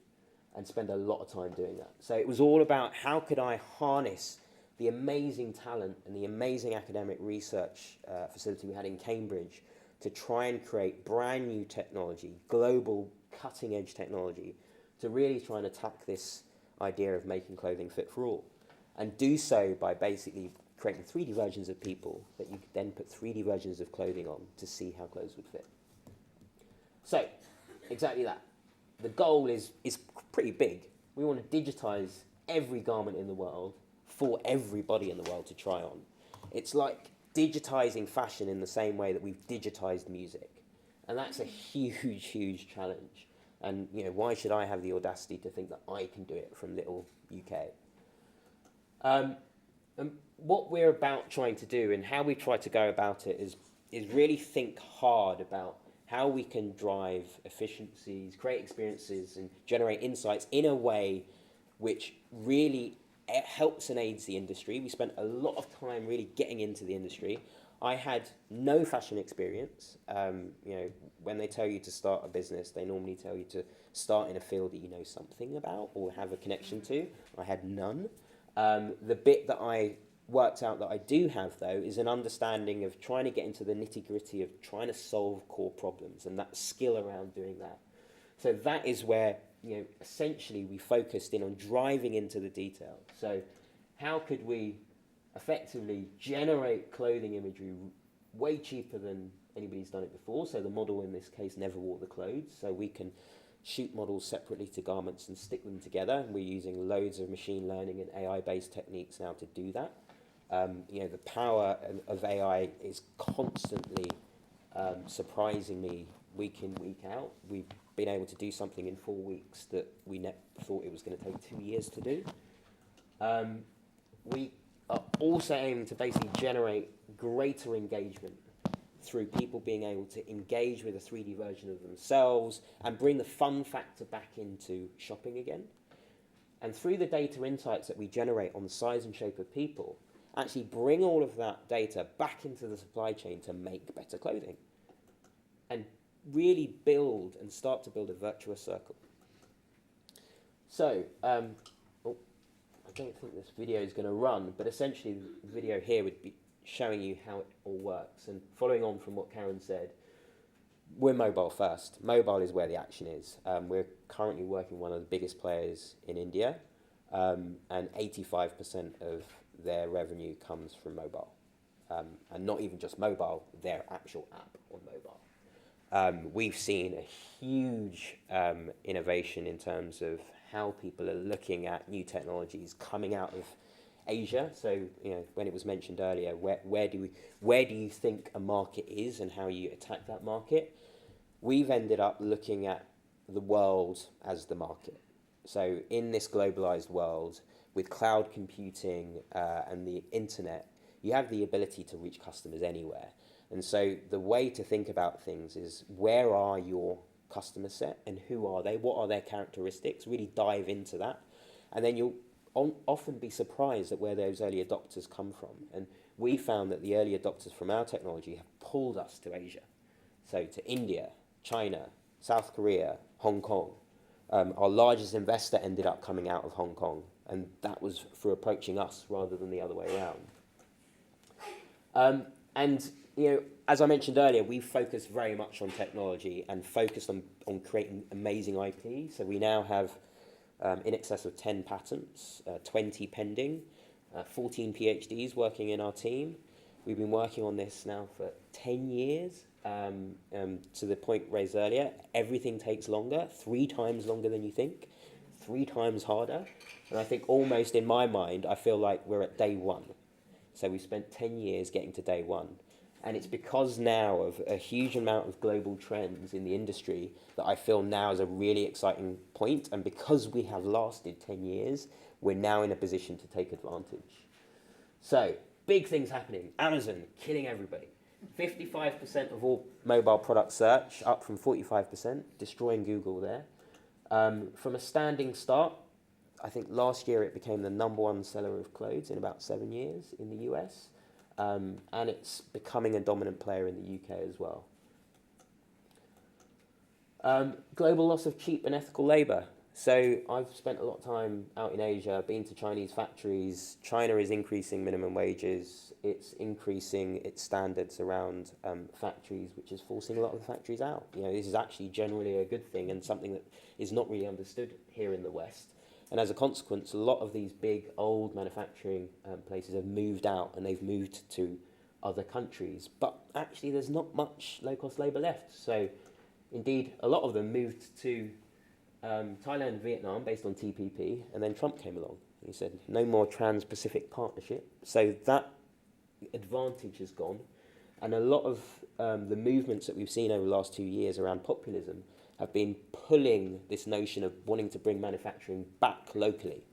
Speaker 12: and spend a lot of time doing that. So it was all about how could I harness the amazing talent and the amazing academic research facility we had in Cambridge to try and create brand new technology, global cutting-edge technology, to really try and attack this idea of making clothing fit for all. And do so by basically creating 3D versions of people that you could then put 3D versions of clothing on to see how clothes would fit. So, exactly that. The goal is pretty big. We want to digitize every garment in the world for everybody in the world to try on. It's like digitizing fashion in the same way that we've digitized music. And that's a huge, huge challenge. And why should I have the audacity to think that I can do it from little UK? And what we're about trying to do and how we try to go about it is really think hard about how we can drive efficiencies, create experiences, and generate insights in a way which really helps and aids the industry. We spent a lot of time really getting into the industry. I had no fashion experience. When they tell you to start a business, they normally tell you to start in a field that you know something about or have a connection to. I had none. The bit that I worked out that I do have, though, is an understanding of trying to get into the nitty-gritty of trying to solve core problems and that skill around doing that. So that is where, essentially we focused in on driving into the detail. So how could we effectively generate clothing imagery way cheaper than anybody's done it before? So the model in this case never wore the clothes, so we can shoot models separately to garments and stick them together. We're using loads of machine learning and AI-based techniques now to do that. The power of AI is constantly surprising me week in, week out. We've been able to do something in 4 weeks that we thought it was going to take 2 years to do. We are also aiming to basically generate greater engagement through people being able to engage with a 3D version of themselves and bring the fun factor back into shopping again. And through the data insights that we generate on the size and shape of people, actually bring all of that data back into the supply chain to make better clothing. and really build and start to build a virtuous circle. So, I don't think this video is going to run, but essentially the video here would be showing you how it all works. And following on from what Karen said, we're mobile first. Mobile is where the action is. We're currently working with one of the biggest players in India, and 85% of their revenue comes from mobile. And not even just mobile, their actual app on mobile. We've seen a huge innovation in terms of how people are looking at new technologies coming out of Asia. So, when it was mentioned earlier, where do you think a market is and how you attack that market? We've ended up looking at the world as the market. So in this globalized world, with cloud computing and the internet, you have the ability to reach customers anywhere. And so the way to think about things is, where are your customer set and who are they? What are their characteristics? Really dive into that. And then you'll often be surprised at where those early adopters come from. And we found that the early adopters from our technology have pulled us to Asia. So to India, China, South Korea, Hong Kong. Our largest investor ended up coming out of Hong Kong, and that was for approaching us rather than the other way around. And as I mentioned earlier, we focus very much on technology and focused on creating amazing IP. So we now have in excess of 10 patents, 20 pending, 14 PhDs working in our team. We've been working on this now for 10 years. To the point raised earlier, everything takes longer, 3 times longer than you think, 3 times harder. And I think almost in my mind, I feel like we're at day 1. So we spent 10 years getting to day 1. And it's because now of a huge amount of global trends in the industry that I feel now is a really exciting point. And because we have lasted 10 years, we're now in a position to take advantage. So, big things happening. Amazon killing everybody. 55% of all mobile product search, up from 45%, destroying Google there. From a standing start, I think last year it became the #1 seller of clothes in about 7 years in the US. And it's becoming a dominant player in the UK as well. Global loss of cheap and ethical labour. So I've spent a lot of time out in Asia, been to Chinese factories. China is increasing minimum wages. It's increasing its standards around factories, which is forcing a lot of the factories out. This is actually generally a good thing and something that is not really understood here in the West. And as a consequence, a lot of these big old manufacturing places have moved out, and they've moved to other countries. But actually there's not much low-cost labour left. So indeed, a lot of them moved to Thailand and Vietnam based on TPP, and then Trump came along. He said, no more Trans-Pacific Partnership. So that advantage has gone. And a lot of the movements that we've seen over the last 2 years around populism have been pulling this notion of wanting to bring manufacturing back locally.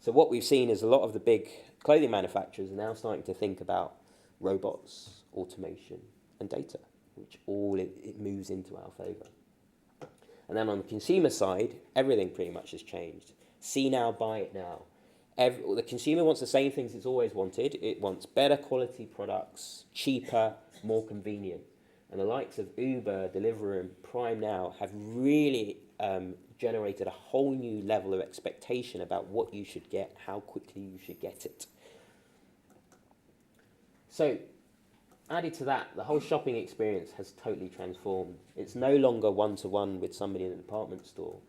Speaker 12: So what we've seen is a lot of the big clothing manufacturers are now starting to think about robots, automation, and data, which all it moves into our favour. And then on the consumer side, everything pretty much has changed. See now, buy it now. The consumer wants the same things it's always wanted. It wants better quality products, cheaper, more convenient. And the likes of Uber, Deliveroo, and Prime now have really generated a whole new level of expectation about what you should get, how quickly you should get it. So, added to that, the whole shopping experience has totally transformed. It's no longer one-to-one with somebody in a department store.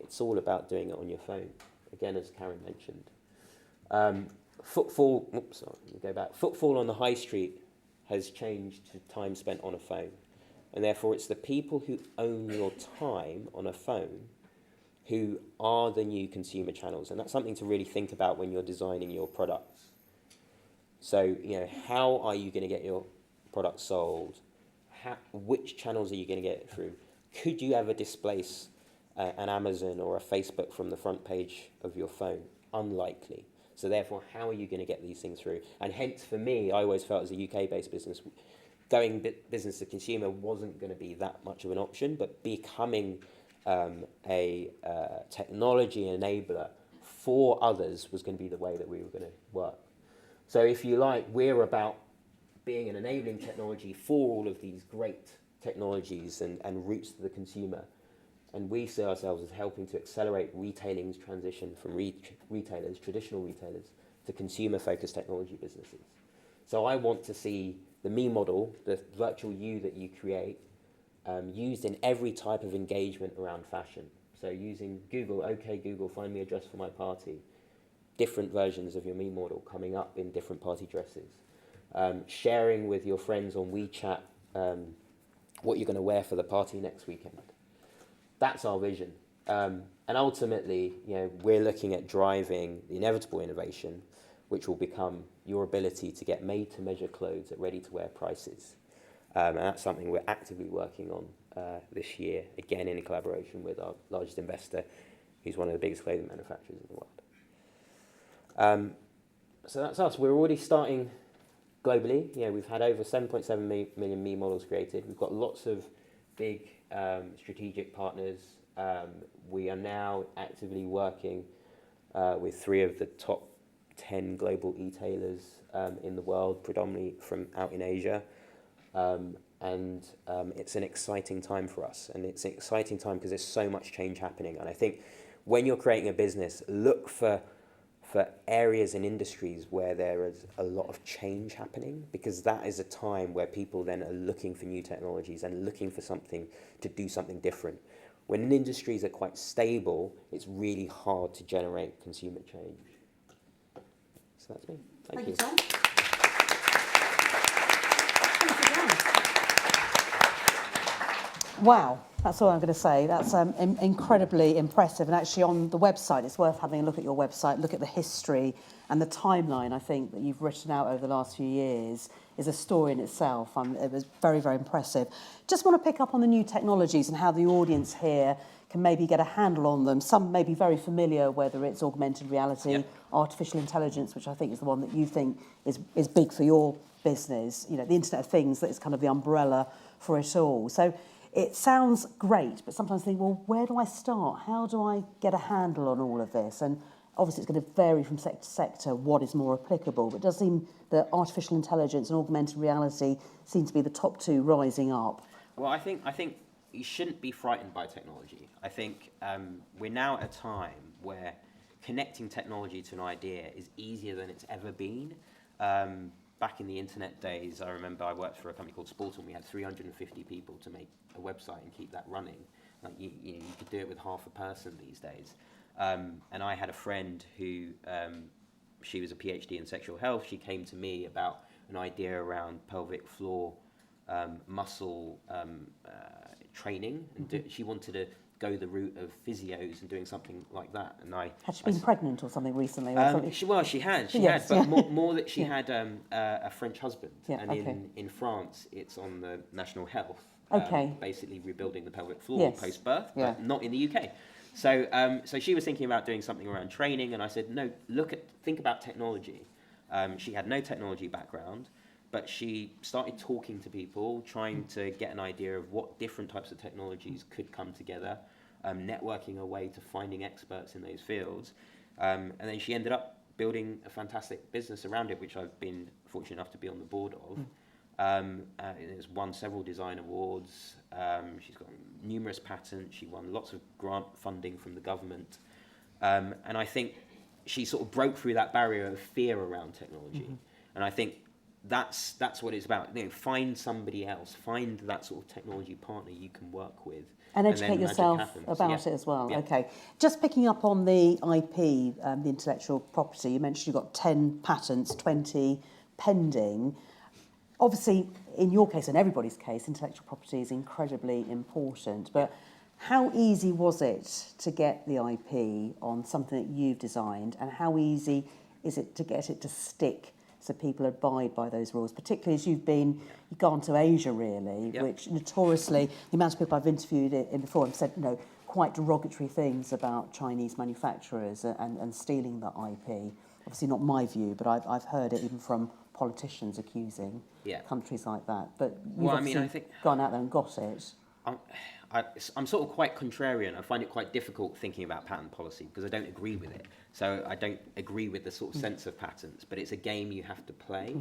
Speaker 12: It's all about doing it on your phone, again, as Karen mentioned. Footfall on the high street has changed to time spent on a phone. And therefore, it's the people who own your time on a phone who are the new consumer channels. And that's something to really think about when you're designing your products. So, how are you going to get your product sold? Which channels are you going to get it through? Could you ever displace an Amazon or a Facebook from the front page of your phone? Unlikely. So therefore, how are you going to get these things through? And hence, for me, I always felt as a UK-based business, going business to consumer wasn't going to be that much of an option, but becoming a technology enabler for others was going to be the way that we were going to work. So if you like, we're about being an enabling technology for all of these great technologies and routes to the consumer. And we see ourselves as helping to accelerate retailing's transition from retailers, traditional retailers, to consumer-focused technology businesses. So I want to see the me model, the virtual you that you create, used in every type of engagement around fashion. So using Google, okay Google, find me a dress for my party. Different versions of your me model coming up in different party dresses. Sharing with your friends on WeChat what you're going to wear for the party next weekend. That's our vision. And ultimately, we're looking at driving the inevitable innovation, which will become your ability to get made-to-measure clothes at ready-to-wear prices. And that's something we're actively working on this year, again in collaboration with our largest investor, who's one of the biggest clothing manufacturers in the world. So that's us. We're already starting globally. We've had over 7.7 million me models created. We've got lots of big strategic partners. We are now actively working with 3 of the top 10 global e-tailers in the world, predominantly from out in Asia. And it's an exciting time for us. And it's an exciting time because there's so much change happening. And I think when you're creating a business, look for areas and industries where there is a lot of change happening, because that is a time where people then are looking for new technologies and looking for something to do something different. When industries are quite stable, it's really hard to generate consumer change. So that's me. Thank you.
Speaker 9: Tom. Wow, that's all I'm going to say. That's incredibly impressive. And actually on the website, it's worth having a look at your website, look at the history and the timeline, I think, that you've written out over the last few years is a story in itself. It was very, very impressive. Just want to pick up on the new technologies and how the audience here can maybe get a handle on them. Some may be very familiar, whether it's augmented reality, artificial intelligence, which I think is the one that you think is big for your business, the Internet of Things, that is kind of the umbrella for it all. So it sounds great, but sometimes I think, well, where do I start? How do I get a handle on all of this? And obviously it's going to vary from sector to sector what is more applicable, but it does seem that artificial intelligence and augmented reality seem to be the top 2 rising up.
Speaker 12: Well, I think you shouldn't be frightened by technology. I think we're now at a time where connecting technology to an idea is easier than it's ever been. Back in the internet days, I remember I worked for a company called Sportal. We had 350 people to make a website and keep that running. Like you could do it with half a person these days. And I had a friend who, she was a PhD in sexual health. She came to me about an idea around pelvic floor muscle training, and she wanted to go the route of physios and doing something like that. And
Speaker 9: had she been pregnant or something recently?
Speaker 12: She had, but more that she had a French husband, and in France it's on the national health. Basically rebuilding the pelvic floor post-birth, but not in the UK. So she was thinking about doing something around training, and I said, no, think about technology. She had no technology background, but she started talking to people, trying to get an idea of what different types of technologies could come together, networking her way to finding experts in those fields. And then she ended up building a fantastic business around it, which I've been fortunate enough to be on the board of. It's won several design awards. She's got numerous patents. She won lots of grant funding from the government. And I think she sort of broke through that barrier of fear around technology. And I think that's what it's about. Find somebody else. Find that sort of technology partner you can work with.
Speaker 9: And educate yourself about it as well. Okay. Just picking up on the IP, the intellectual property, you mentioned you've got 10 patents, 20 pending. Obviously, in your case and everybody's case, intellectual property is incredibly important. But how easy was it to get the IP on something that you've designed, and how easy is it to get it to stick so people abide by those rules, particularly as you've gone to Asia, really, which notoriously, the amount of people I've interviewed in before have said, quite derogatory things about Chinese manufacturers and stealing the IP. Obviously not my view, but I've heard it even from politicians accusing countries like that. But you've I think gone out there and got it.
Speaker 12: I'm sort of quite contrarian. I find it quite difficult thinking about patent policy because I don't agree with it. So I don't agree with the sort of sense of patents, but it's a game you have to play.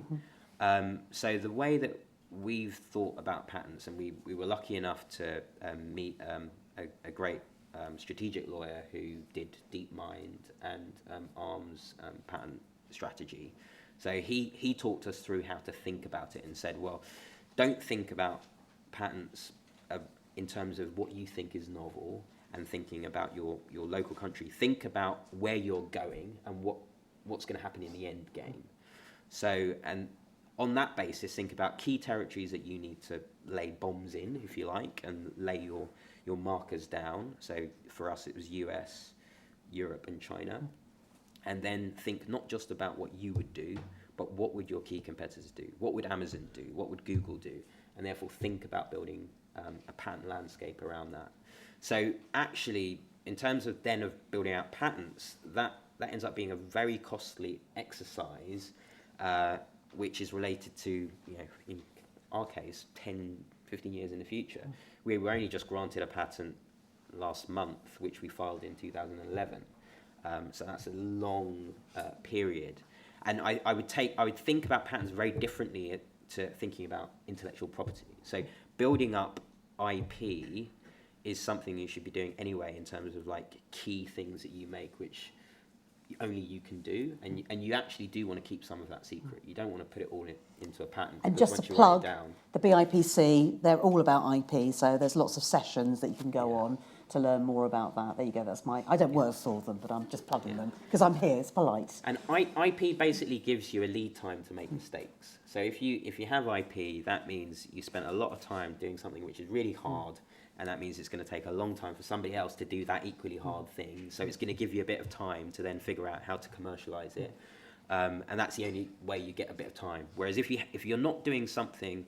Speaker 12: So the way that we've thought about patents, and we were lucky enough to meet a great strategic lawyer who did DeepMind and ARM's patent strategy. So he talked us through how to think about it and said, well, don't think about patents in terms of what you think is novel and thinking about your local country. Think about where you're going and what's going to happen in the end game. So, and on that basis, think about key territories that you need to lay bombs in, if you like, and lay your markers down. So for us, it was US, Europe, and China. And then think not just about what you would do, but what would your key competitors do? What would Amazon do? What would Google do? And therefore think about building a patent landscape around that. So actually, in terms of building out patents, that ends up being a very costly exercise, which is related to, in our case, 10, 15 years in the future. We were only just granted a patent last month, which we filed in 2011. So that's a long period. And I would think about patents very differently to thinking about intellectual property. So building up IP is something you should be doing anyway in terms of like key things that you make, which only you can do, and you actually do want to keep some of that secret. You don't want to put it all into a patent.
Speaker 9: And just to plug, the BIPC, they're all about IP, so there's lots of sessions that you can go on to learn more about that. There you go, that's I don't work for them, but I'm just plugging them, because I'm here, it's polite.
Speaker 12: And IP basically gives you a lead time to make mistakes. So if you have IP, that means you spent a lot of time doing something which is really hard, and that means it's going to take a long time for somebody else to do that equally hard thing. So it's going to give you a bit of time to then figure out how to commercialize it. And that's the only way you get a bit of time. Whereas if you're not doing something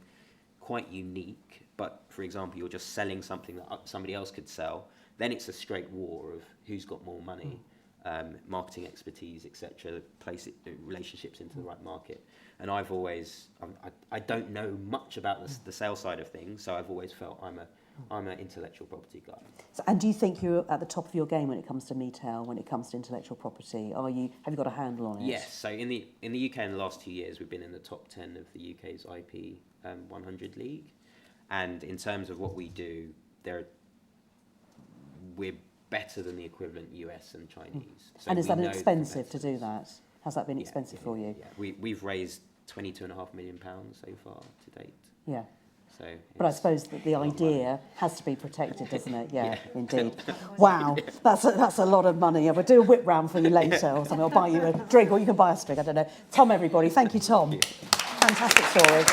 Speaker 12: quite unique, but for example, you're just selling something that somebody else could sell, then it's a straight war of who's got more money, marketing expertise, etc., relationships into the right market. And I don't know much about the sales side of things, so I've always felt I'm an intellectual property guy.
Speaker 9: So, and do you think you're at the top of your game when it comes to Metail, when it comes to intellectual property? Have you got a handle on it?
Speaker 12: Yes. So in the UK in the last 2 years, we've been in the top 10 of the UK's IP 100 League, and in terms of what we do, we're better than the equivalent US and Chinese. So
Speaker 9: and is that expensive to do that? Has that been expensive for you?
Speaker 12: Yeah. We've raised £22.5 million so far to date.
Speaker 9: Yeah.
Speaker 12: So
Speaker 9: but I suppose that the idea has to be protected, doesn't it? Yeah, indeed. Wow, that's a lot of money. I will do a whip round for you later or something. I'll buy you a drink, or you can buy us a drink. I don't know. Tom, everybody. Thank you, Tom. Fantastic story.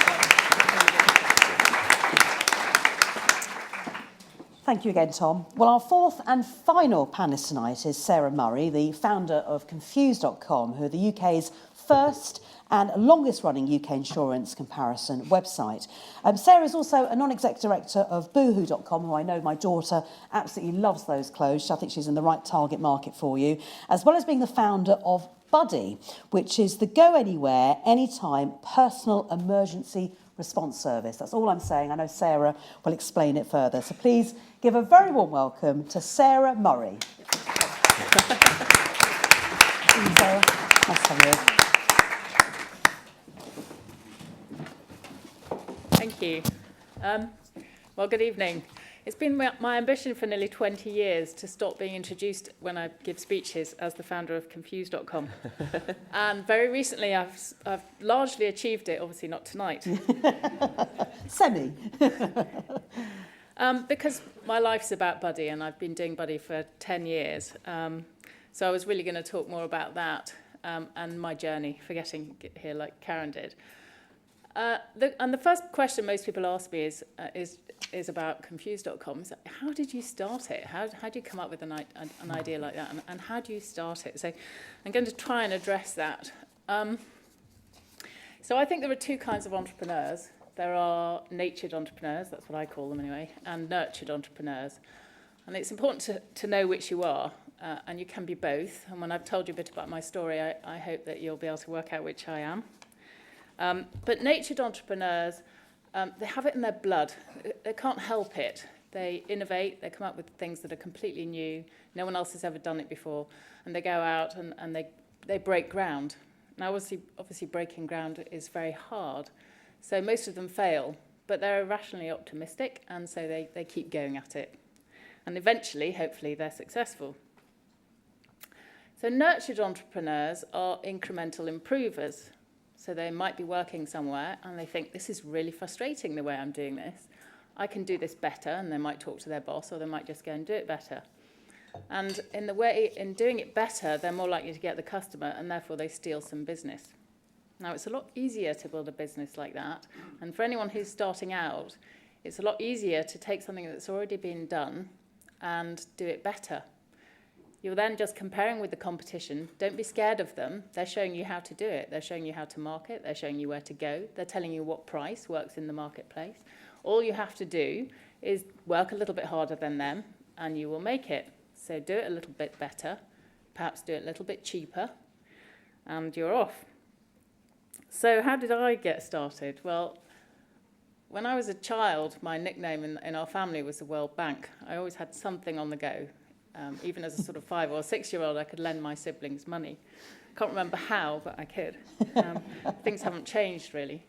Speaker 9: Thank you again, Tom. Well, our fourth and final panellist tonight is Sara Murray, the founder of Confused.com, who are the UK's first and longest-running UK insurance comparison website. Sarah is also a non-exec director of Boohoo.com, who I know my daughter absolutely loves those clothes. I think she's in the right target market for you, as well as being the founder of Buddy, which is the go-anywhere, anytime personal emergency response service. That's all I'm saying. I know Sarah will explain it further. So please give a very warm welcome to Sara Murray. Sarah, nice to have you.
Speaker 13: Thank you. Well, good evening. It's been my ambition for nearly 20 years to stop being introduced when I give speeches as the founder of Confused.com. And very recently I've largely achieved it, obviously not tonight.
Speaker 9: Semi.
Speaker 13: Because my life's about Buddy, and I've been doing Buddy for 10 years. So I was really going to talk more about that and my journey for getting here like Karen did. And the first question most people ask me is about Confused.com. So how did you start it? How do you come up with an idea like that? And how do you start it? So I'm going to try and address that. So I think there are two kinds of entrepreneurs. There are natured entrepreneurs, that's what I call them anyway, and nurtured entrepreneurs. And it's important to know which you are, and you can be both. And when I've told you a bit about my story, I hope that you'll be able to work out which I am. But natured entrepreneurs, they have it in their blood. They can't help it. They innovate, they come up with things that are completely new. No one else has ever done it before. And they go out and they break ground. Now, obviously breaking ground is very hard. So most of them fail, but they're irrationally optimistic, and so they keep going at it. And eventually, hopefully, they're successful. So nurtured entrepreneurs are incremental improvers. So they might be working somewhere and they think, this is really frustrating the way I'm doing this. I can do this better, and they might talk to their boss, or they might just go and do it better. And in doing it better, they're more likely to get the customer, and therefore they steal some business. Now, it's a lot easier to build a business like that. And for anyone who's starting out, it's a lot easier to take something that's already been done and do it better. You're then just comparing with the competition. Don't be scared of them. They're showing you how to do it. They're showing you how to market. They're showing you where to go. They're telling you what price works in the marketplace. All you have to do is work a little bit harder than them, and you will make it. So do it a little bit better, perhaps do it a little bit cheaper, and you're off. So how did I get started? Well, when I was a child, my nickname in our family was the World Bank. I always had something on the go. Even as a sort of 5 or 6-year-old, I could lend my siblings money. Can't remember how, but I could. Things haven't changed, really.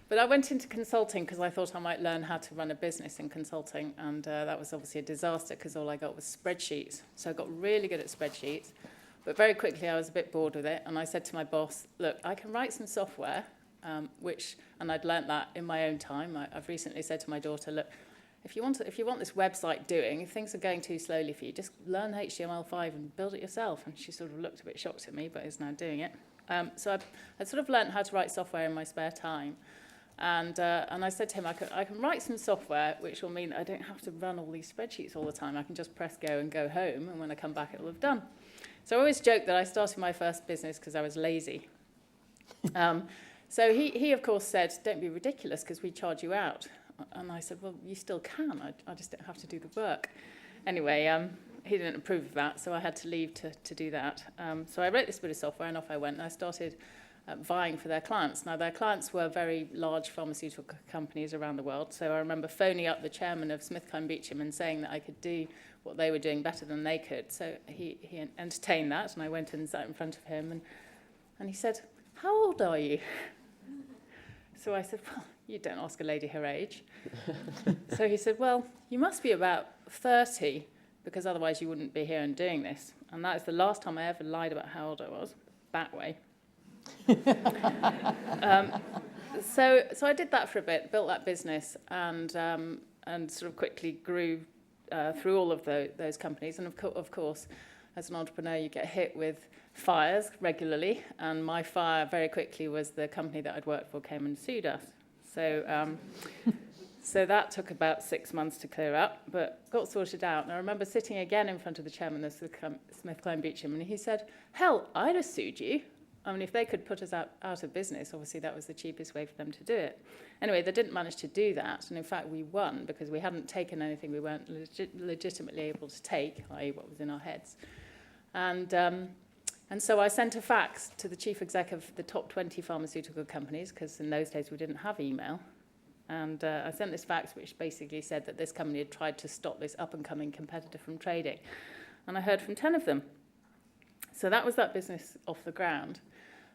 Speaker 13: But I went into consulting because I thought I might learn how to run a business in consulting, and that was obviously a disaster because all I got was spreadsheets. So I got really good at spreadsheets, but very quickly I was a bit bored with it, and I said to my boss, look, I can write some software, and I'd learnt that in my own time. I've recently said to my daughter, look, if you want this website doing, if things are going too slowly for you, just learn HTML5 and build it yourself. And she sort of looked a bit shocked at me, but is now doing it. So I sort of learnt how to write software in my spare time. And I said to him, I can write some software, which will mean I don't have to run all these spreadsheets all the time. I can just press go and go home, and when I come back, it'll have done. So I always joke that I started my first business because I was lazy. So he, of course, said, don't be ridiculous because we charge you out. And I said, well, you still can. I just don't have to do the work. Anyway, he didn't approve of that, so I had to leave to do that. So I wrote this bit of software, and off I went, and I started vying for their clients. Now, their clients were very large pharmaceutical companies around the world, so I remember phoning up the chairman of SmithKline Beecham and saying that I could do what they were doing better than they could. So he entertained that, and I went and sat in front of him, and he said, how old are you? So I said, well, you don't ask a lady her age. So he said, well, you must be about 30, because otherwise you wouldn't be here and doing this. And that is the last time I ever lied about how old I was, that way. So I did that for a bit, built that business, and sort of quickly grew through all of those companies. And of course, as an entrepreneur, you get hit with fires regularly, and my fire very quickly was the company that I'd worked for came and sued us. So so that took about 6 months to clear up, but got sorted out. And I remember sitting again in front of the chairman of SmithKline Beecham, and he said, hell, I'd have sued you. I mean, if they could put us out of business, obviously that was the cheapest way for them to do it. Anyway, they didn't manage to do that, and in fact we won because we hadn't taken anything we weren't legitimately able to take, i.e. what was in our heads. And so I sent a fax to the chief exec of the top 20 pharmaceutical companies, because in those days we didn't have email. And I sent this fax which basically said that this company had tried to stop this up-and-coming competitor from trading. And I heard from 10 of them. So that was that business off the ground.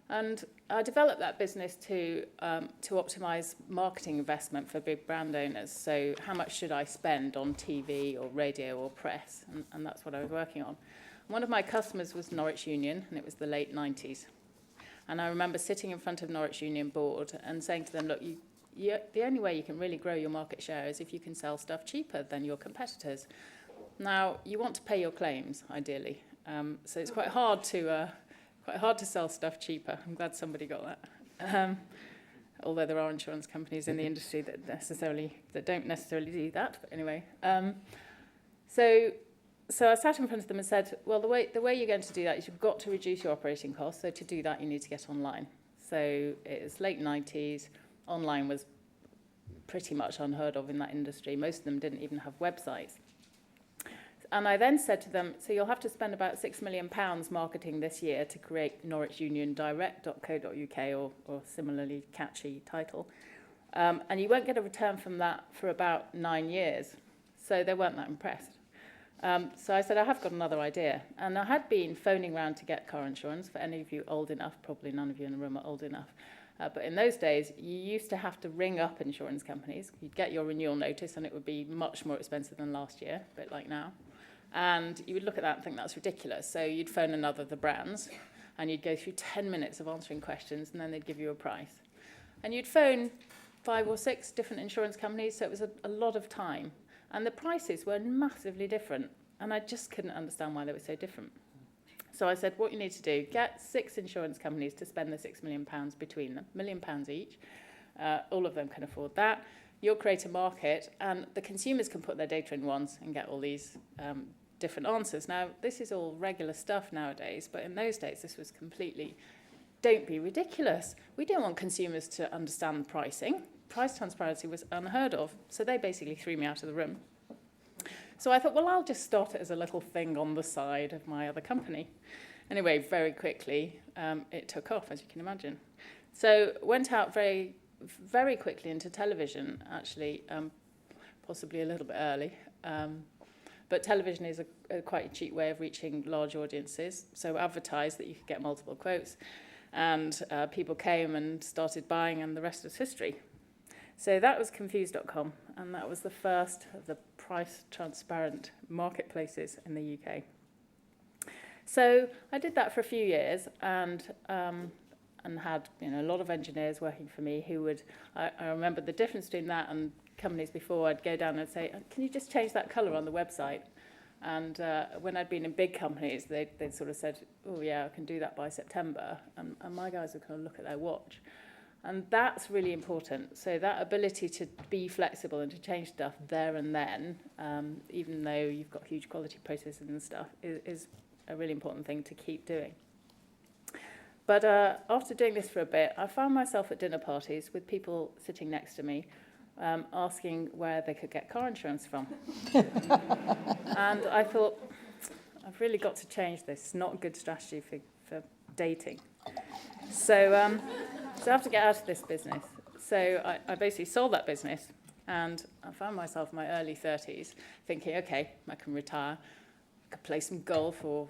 Speaker 13: And I developed that business to optimize marketing investment for big brand owners. So how much should I spend on TV or radio or press? And that's what I was working on. One of my customers was Norwich Union, and it was the late 90s. And I remember sitting in front of Norwich Union board and saying to them, look, the only way you can really grow your market share is if you can sell stuff cheaper than your competitors. Now, you want to pay your claims, ideally. So it's quite hard to sell stuff cheaper. I'm glad somebody got that. Although there are insurance companies in the industry that don't necessarily do that. But anyway, so I sat in front of them and said, well, the way you're going to do that is you've got to reduce your operating costs. So to do that, you need to get online. So it was late 90s. Online was pretty much unheard of in that industry. Most of them didn't even have websites. And I then said to them, so you'll have to spend about £6 million marketing this year to create norwichuniondirect.co.uk or similarly catchy title. And you won't get a return from that for about 9 years. So they weren't that impressed. So I said, I have got another idea. And I had been phoning around to get car insurance. For any of you old enough, probably none of you in the room are old enough. But in those days, you used to have to ring up insurance companies. You'd get your renewal notice and it would be much more expensive than last year, a bit like now. And you would look at that and think that's ridiculous. So you'd phone another of the brands and you'd go through 10 minutes of answering questions and then they'd give you a price. And you'd phone 5 or 6 different insurance companies, so it was a lot of time. And the prices were massively different. And I just couldn't understand why they were so different. So I said, what you need to do, get 6 insurance companies to spend the £6 million between them, £1 million each. All of them can afford that. You'll create a market, and the consumers can put their data in once and get all these different answers. Now, this is all regular stuff nowadays, but in those days, this was completely, don't be ridiculous. We don't want consumers to understand the pricing. Price transparency was unheard of, so they basically threw me out of the room. So I thought, well, I'll just start it as a little thing on the side of my other company. Anyway, very quickly, it took off, as you can imagine. So went out very, very quickly into television, actually, possibly a little bit early. But television is a quite a cheap way of reaching large audiences. So advertised that you could get multiple quotes. And people came and started buying, and the rest is history. So that was Confused.com, and that was the first of the price-transparent marketplaces in the UK. So I did that for a few years, and had a lot of engineers working for me who would. I remember the difference between that and companies before. I'd go down and say, "Can you just change that colour on the website?" And when I'd been in big companies, they'd sort of said, "Oh yeah, I can do that by September," and my guys would kind of look at their watch. And that's really important. So that ability to be flexible and to change stuff there and then, even though you've got huge quality processes and stuff, is a really important thing to keep doing. But after doing this for a bit, I found myself at dinner parties with people sitting next to me, asking where they could get car insurance from. And I thought, I've really got to change this. It's not a good strategy for dating. So I have to get out of this business. So I basically sold that business, and I found myself in my early 30s thinking, okay, I can retire. I could play some golf, or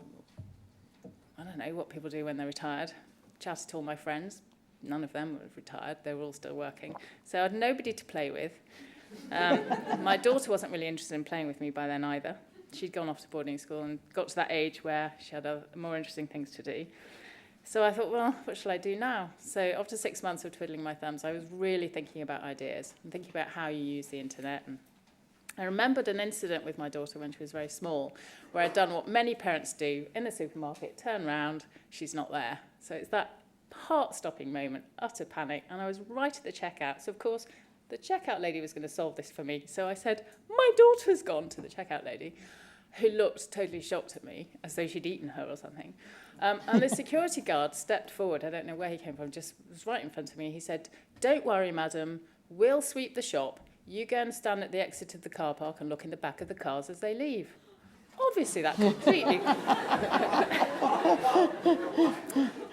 Speaker 13: I don't know what people do when they're retired. Chatted to all my friends. None of them were retired. They were all still working. So I had nobody to play with. My daughter wasn't really interested in playing with me by then either. She'd gone off to boarding school and got to that age where she had more interesting things to do. So I thought, well, what shall I do now? So after 6 months of twiddling my thumbs, I was really thinking about ideas and thinking about how you use the internet. And I remembered an incident with my daughter when she was very small, where I'd done what many parents do in the supermarket, turn round, she's not there. So it's that heart-stopping moment, utter panic, and I was right at the checkout. So, of course, the checkout lady was going to solve this for me. So I said, my daughter's gone, to the checkout lady, who looked totally shocked at me, as though she'd eaten her or something. And the security guard stepped forward. I don't know where he came from, just was right in front of me. He said, "Don't worry, madam, we'll sweep the shop. You go and stand at the exit of the car park and look in the back of the cars as they leave." Obviously, that completely...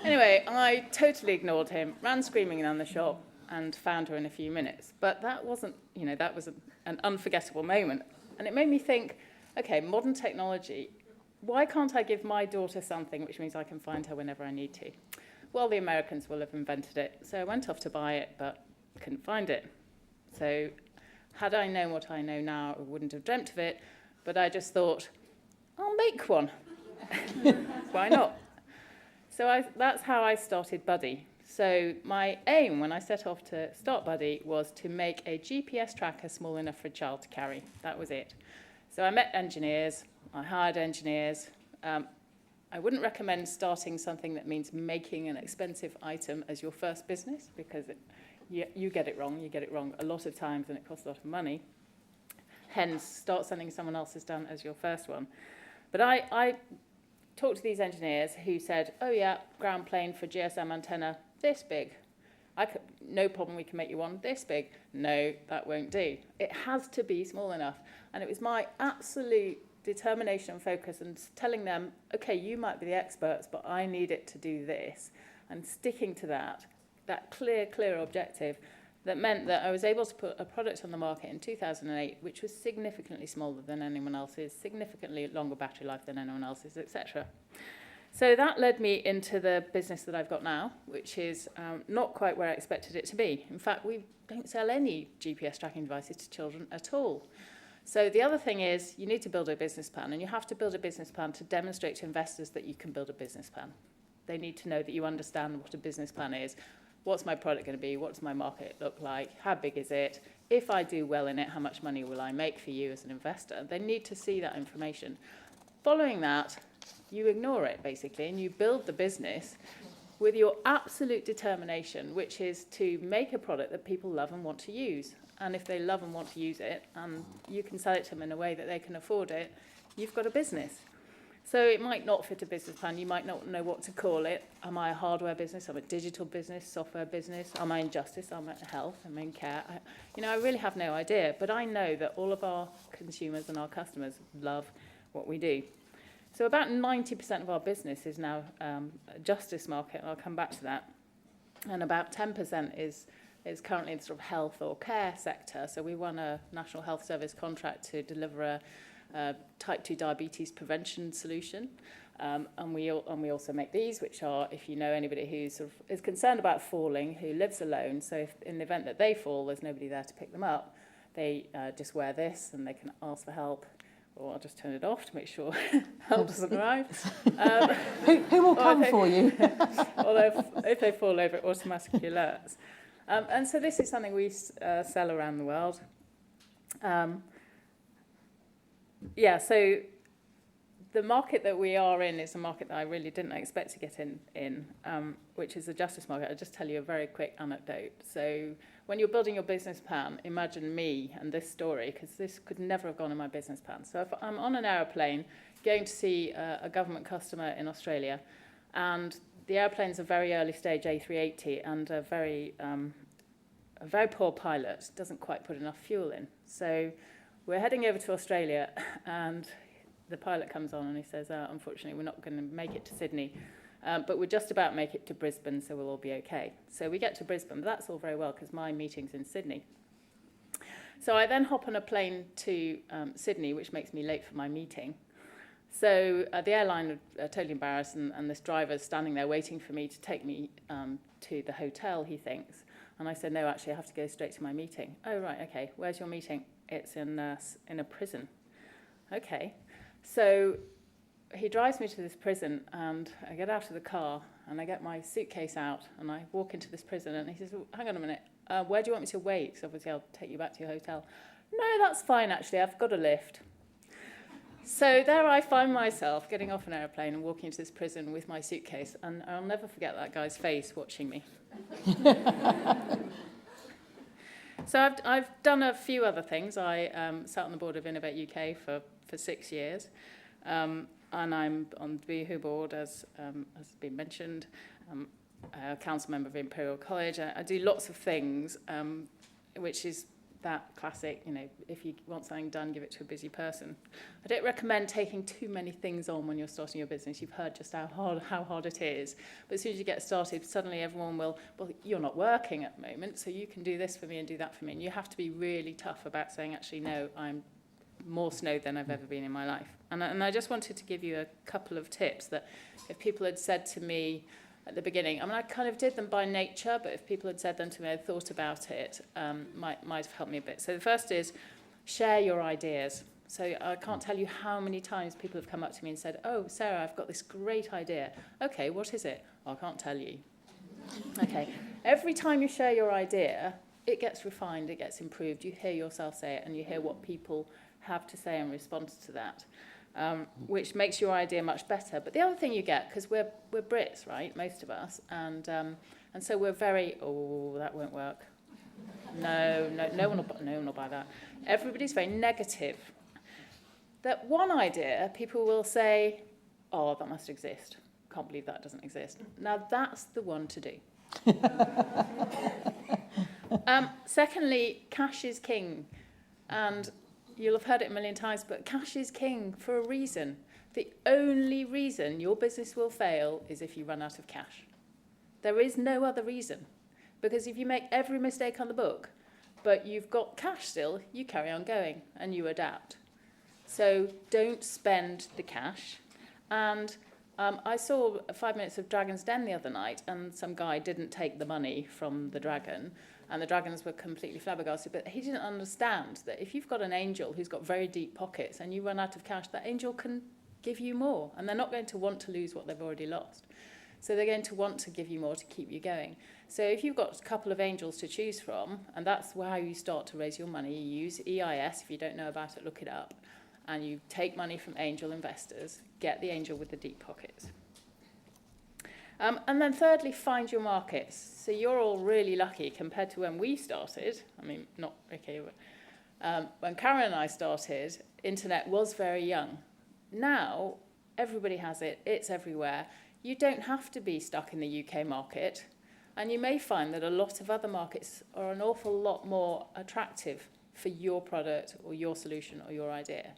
Speaker 13: Anyway, I totally ignored him, ran screaming down the shop, and found her in a few minutes. But that wasn't, that was an unforgettable moment. And it made me think, okay, modern technology, why can't I give my daughter something which means I can find her whenever I need to? Well, the Americans will have invented it. So I went off to buy it, but couldn't find it. So had I known what I know now, I wouldn't have dreamt of it. But I just thought, I'll make one. Why not? So that's how I started Buddy. So my aim when I set off to start Buddy was to make a GPS tracker small enough for a child to carry. That was it. So I met engineers, I hired engineers. I wouldn't recommend starting something that means making an expensive item as your first business, because you get it wrong a lot of times, and it costs a lot of money. Hence, start something someone else has done as your first one. But I talked to these engineers who said, oh yeah, ground plane for GSM antenna, this big. No problem, we can make you one this big. No, that won't do. It has to be small enough. And it was my absolute determination and focus and telling them, okay, you might be the experts, but I need it to do this. And sticking to that clear objective, that meant that I was able to put a product on the market in 2008, which was significantly smaller than anyone else's, significantly longer battery life than anyone else's, etc. So that led me into the business that I've got now, which is not quite where I expected it to be. In fact, we don't sell any GPS tracking devices to children at all. So the other thing is you need to build a business plan, and you have to build a business plan to demonstrate to investors that you can build a business plan. They need to know that you understand what a business plan is. What's my product going to be? What does my market look like? How big is it? If I do well in it, how much money will I make for you as an investor? They need to see that information. Following that, you ignore it, basically, and you build the business with your absolute determination, which is to make a product that people love and want to use. And if they love and want to use it, and you can sell it to them in a way that they can afford it, you've got a business. So it might not fit a business plan. You might not know what to call it. Am I a hardware business? Am I a digital business, software business? Am I in justice? Am I in health? Am I in care? I really have no idea. But I know that all of our consumers and our customers love what we do. So about 90% of our business is now a justice market, and I'll come back to that. And about 10% is currently in the sort of health or care sector. So we won a National Health Service contract to deliver a type 2 diabetes prevention solution. And we also make these, which are, if you know anybody who sort of is concerned about falling, who lives alone, so if in the event that they fall, there's nobody there to pick them up, they just wear this and they can ask for help. Or I'll just turn it off to make sure help doesn't arrive.
Speaker 9: Who will come for you?
Speaker 13: Although if they fall over, it automatically alerts. And so this is something we sell around the world. So the market that we are in is a market that I really didn't expect to get in, which is the justice market. I'll just tell you a very quick anecdote. So when you're building your business plan, imagine me and this story, because this could never have gone in my business plan. So if I'm on an aeroplane going to see a government customer in Australia, and the airplane's a very early stage A380 and a very poor pilot doesn't quite put enough fuel in. So we're heading over to Australia, and the pilot comes on and he says, unfortunately, we're not going to make it to Sydney, but we're just about to make it to Brisbane, so we'll all be okay. So we get to Brisbane, but that's all very well because my meeting's in Sydney. So I then hop on a plane to Sydney, which makes me late for my meeting. So the airline are totally embarrassed, and this driver's standing there waiting for me to take me to the hotel, he thinks. And I said, no, actually, I have to go straight to my meeting. Oh, right, okay. Where's your meeting? It's in a prison. Okay. So he drives me to this prison, and I get out of the car, and I get my suitcase out, and I walk into this prison, and he says, well, hang on a minute, where do you want me to wait? Because obviously I'll take you back to your hotel. No, that's fine, actually. I've got a lift. So there I find myself getting off an aeroplane and walking into this prison with my suitcase, and I'll never forget that guy's face watching me. So I've done a few other things. I sat on the board of Innovate UK for 6 years, and I'm on the WHO board, as has been mentioned. A council member of Imperial College. I do lots of things, which is that classic, if you want something done, give it to a busy person. I don't recommend taking too many things on when you're starting your business. You've heard just how hard it is. But as soon as you get started, suddenly everyone will, well, you're not working at the moment, so you can do this for me and do that for me. And you have to be really tough about saying, actually, no, I'm more snowed than I've ever been in my life. And I just wanted to give you a couple of tips that if people had said to me at the beginning, I mean, I kind of did them by nature, but if people had said them to me, I'd thought about it, might have helped me a bit. So the first is share your ideas. So I can't tell you how many times people have come up to me and said, oh, Sarah, I've got this great idea. Okay, what is it? I can't tell you. Okay, every time you share your idea, it gets refined, it gets improved. You hear yourself say it, and you hear what people have to say in response to that. Which makes your idea much better. But the other thing you get, because we're Brits, right, most of us, and so we're very, oh, that won't work. No one will buy that. Everybody's very negative. That one idea, people will say, oh, that must exist. Can't believe that doesn't exist. Now that's the one to do. Secondly, cash is king, and you'll have heard it a million times, but cash is king for a reason. The only reason your business will fail is if you run out of cash. There is no other reason. Because if you make every mistake on the book, but you've got cash still, you carry on going and you adapt. So don't spend the cash. And I saw 5 Minutes of Dragon's Den the other night, and some guy didn't take the money from the dragon, and the dragons were completely flabbergasted. But he didn't understand that if you've got an angel who's got very deep pockets and you run out of cash, that angel can give you more, and they're not going to want to lose what they've already lost. So they're going to want to give you more to keep you going. So if you've got a couple of angels to choose from, and that's how you start to raise your money, you use EIS. If you don't know about it, look it up. And you take money from angel investors, get the angel with the deep pockets. And then thirdly, find your markets. So you're all really lucky compared to when we started. I mean, not Rikke, but when Karen and I started, internet was very young. Now, everybody has it. It's everywhere. You don't have to be stuck in the UK market. And you may find that a lot of other markets are an awful lot more attractive for your product or your solution or your idea.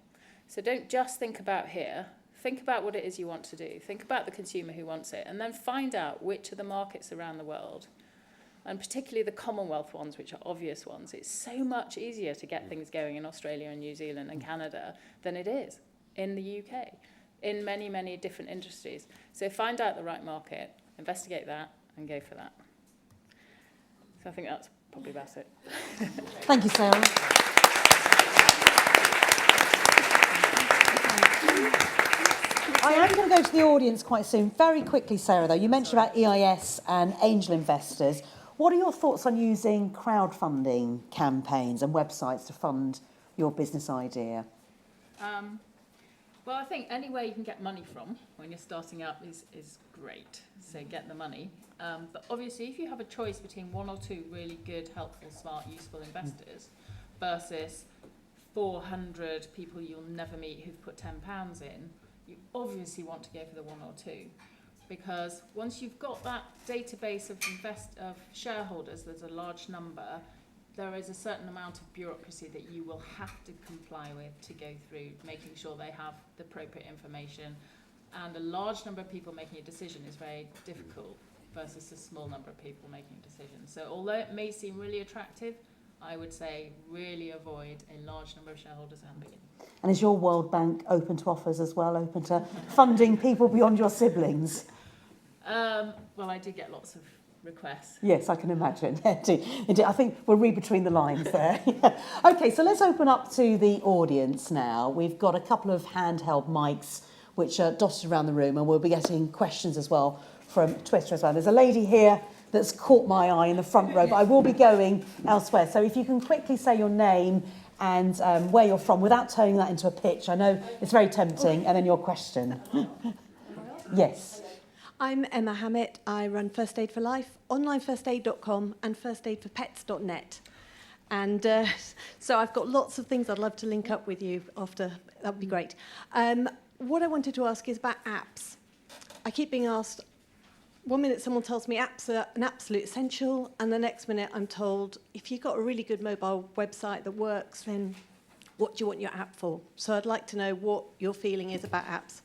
Speaker 13: So don't just think about here. Think about what it is you want to do. Think about the consumer who wants it, and then find out which are the markets around the world, and particularly the Commonwealth ones, which are obvious ones. It's so much easier to get things going in Australia and New Zealand and Canada than it is in the UK, in many, many different industries. So find out the right market, investigate that, and go for that. So I think that's probably about it.
Speaker 9: Thank you, Sarah. I am going to go to the audience quite soon. Very quickly, Sarah, though, you mentioned about EIS and angel investors. What are your thoughts on using crowdfunding campaigns and websites to fund your business idea?
Speaker 13: Well, I think any way you can get money from when you're starting up is great. So get the money. But obviously, if you have a choice between one or two really good, helpful, smart, useful investors versus 400 people you'll never meet who've put £10 in, you obviously want to go for the one or two, because once you've got that database of shareholders, there's a large number, there is a certain amount of bureaucracy that you will have to comply with to go through, making sure they have the appropriate information, and a large number of people making a decision is very difficult versus a small number of people making decisions. So although it may seem really attractive, I would say really avoid a large number of shareholders at the beginning.
Speaker 9: And is your World Bank open to offers as well, open to funding people beyond your siblings?
Speaker 13: Well, I did get lots of requests.
Speaker 9: Yes, I can imagine. Indeed. I think we'll read between the lines there. Okay, so let's open up to the audience now. We've got a couple of handheld mics which are dotted around the room, and we'll be getting questions as well from Twitter as well. There's a lady here that's caught my eye in the front row, but I will be going elsewhere. So if you can quickly say your name and where you're from without turning that into a pitch. I know it's very tempting. And then your question. Yes.
Speaker 14: I'm Emma Hammett. I run First Aid for Life, onlinefirstaid.com and firstaidforpets.net. And so I've got lots of things I'd love to link up with you after. That would be great. What I wanted to ask is about apps. I keep being asked, one minute someone tells me apps are an absolute essential, and the next minute I'm told, if you've got a really good mobile website that works, then what do you want your app for? So I'd like to know what your feeling is about apps.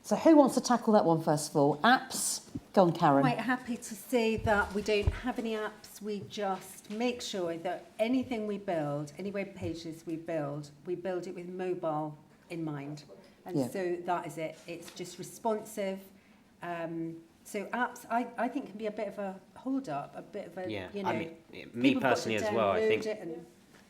Speaker 9: So who wants to tackle that one first of all? Apps? Go on, Karen.
Speaker 10: Quite happy to say that we don't have any apps. We just make sure that anything we build, any web pages we build it with mobile in mind. And so that is it. It's just responsive. So apps, I think, can be a bit of a hold-up, a bit of a, you know...
Speaker 12: I mean, me personally as well, I think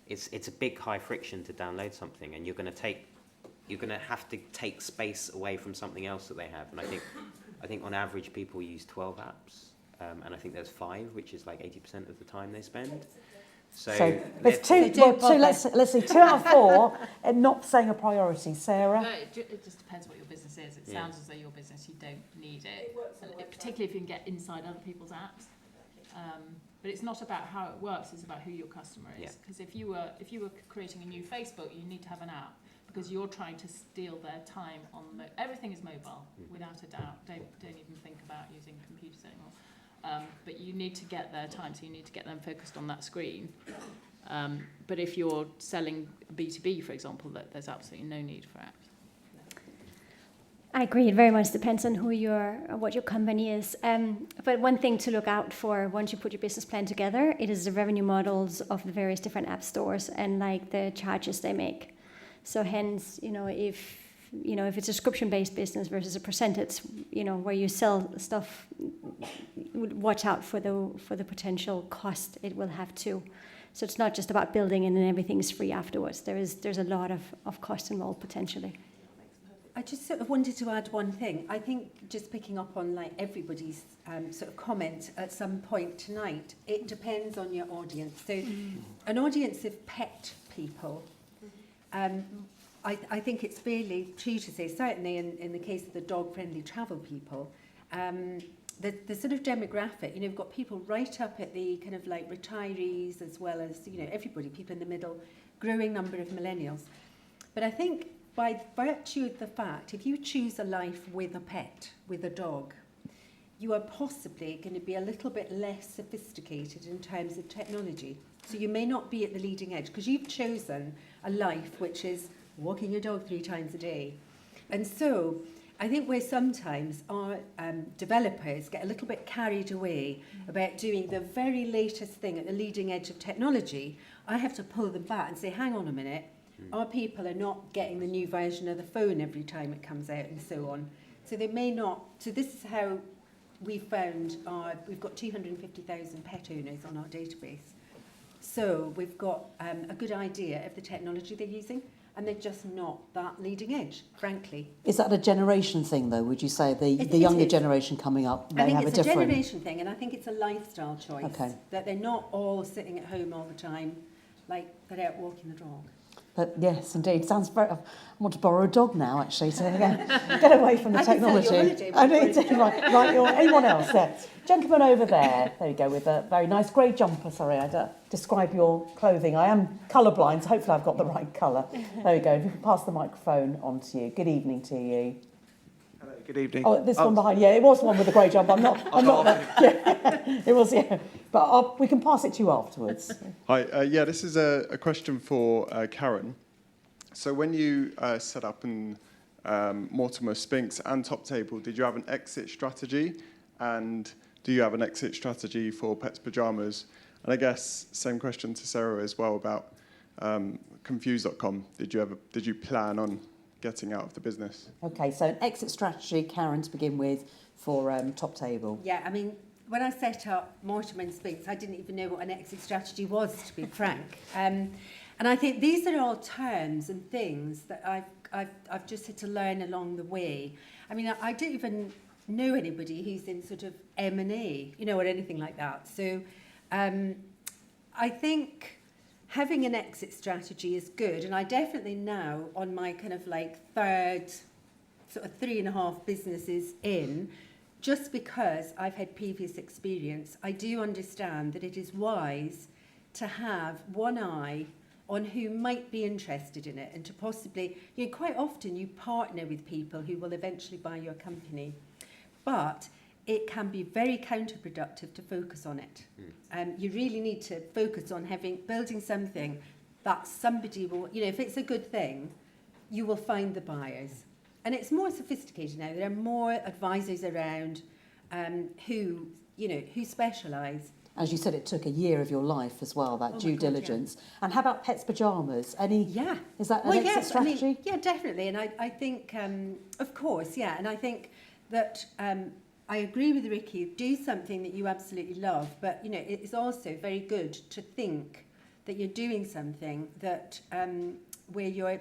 Speaker 12: it's a big high friction to download something, and you're going to have to take space away from something else that they have. And I think on average people use 12 apps, and I think there's 5, which is like 80% of the time they spend. So
Speaker 9: there's let's say 2 out of 4 and not saying a priority. Sarah?
Speaker 13: No, it just depends what your business is. It sounds as though your business, you don't need it. Particularly if you can get inside other people's apps. But it's not about how it works, it's about who your customer is. Because if you were creating a new Facebook, you need to have an app, because you're trying to steal their time on everything is mobile, without a doubt. Don't even think about using computers anymore. But you need to get their time, so you need to get them focused on that screen. But if you're selling B2B, for example, there's absolutely no need for apps.
Speaker 11: I agree. It very much depends on what your company is. But one thing to look out for once you put your business plan together, it is the revenue models of the various different app stores and like the charges they make. So hence, if you know, if it's a subscription-based business versus a percentage, you know, where you sell stuff, watch out for the potential cost it will have too. So it's not just about building and then everything's free afterwards. There's a lot of cost involved potentially.
Speaker 10: I just sort of wanted to add one thing. I think just picking up on like everybody's sort of comment at some point tonight, it depends on your audience. So an audience of pet people, I think it's fairly true to say, certainly in the case of the dog-friendly travel people, the sort of demographic, you know, you've got people right up at the kind of like retirees as well as, you know, everybody, people in the middle, growing number of millennials. But I think by virtue of the fact, if you choose a life with a pet, with a dog, you are possibly going to be a little bit less sophisticated in terms of technology. So you may not be at the leading edge because you've chosen a life which is walking your dog 3 times a day. And so I think where sometimes our developers get a little bit carried away about doing the very latest thing at the leading edge of technology, I have to pull them back and say, hang on a minute, our people are not getting the new version of the phone every time it comes out and so on. So they may not, so this is how we found we've got 250,000 pet owners on our database. So we've got a good idea of the technology they're using, and they're just not that leading edge, frankly.
Speaker 9: Is that a generation thing, though? Would you say the younger generation coming up may have a different...
Speaker 10: I think it's a generation thing, and I think it's a lifestyle choice.
Speaker 9: Okay.
Speaker 10: That they're not all sitting at home all the time, like they're out walking the dog.
Speaker 9: But yes, indeed. Sounds very... I want to borrow a dog now, actually, to get away from the technology. I need to, right, anyone else there? Gentleman over there. There you go, with a very nice grey jumper. Sorry, I don't describe your clothing. I am colourblind, so hopefully I've got the right colour. There you go. If you can pass the microphone on to you. Good evening to you.
Speaker 15: Hello, good evening.
Speaker 9: Oh, this one behind. Yeah, it was the one with the grey jumper. I'm not. Yeah, it was. Yeah, but we can pass it to you afterwards.
Speaker 15: Hi. Yeah, this is a question for Karen. So when you set up Mortimer, Spinks and Top Table, did you have an exit strategy? And do you have an exit strategy for Pets Pyjamas? And I guess same question to Sarah as well about Confused.com. Did you plan on getting out of the business?
Speaker 9: Okay, so an exit strategy, Karen, to begin with, for Top Table.
Speaker 10: Yeah, I mean, when I set up Mortimer and Spinks, I didn't even know what an exit strategy was, to be frank. And I think these are all terms and things that I've just had to learn along the way. I mean, I don't even know anybody who's in sort of M&A, you know, or anything like that. So I think having an exit strategy is good. And I definitely now, on my kind of like third, sort of 3.5 businesses in, just because I've had previous experience, I do understand that it is wise to have one eye on who might be interested in it and to possibly, you know, quite often you partner with people who will eventually buy your company. But it can be very counterproductive to focus on it. You really need to focus on building something that somebody will, you know, if it's a good thing, you will find the buyers. And it's more sophisticated now. There are more advisors around who specialise.
Speaker 9: As you said, it took a year of your life as well, that due diligence. Yeah. And how about Pets Pyjamas? Is that an exit strategy?
Speaker 10: I mean, yeah, definitely. And I think, of course, yeah. And I think that I agree with Rikke, do something that you absolutely love, but you know, it's also very good to think that you're doing something that where you're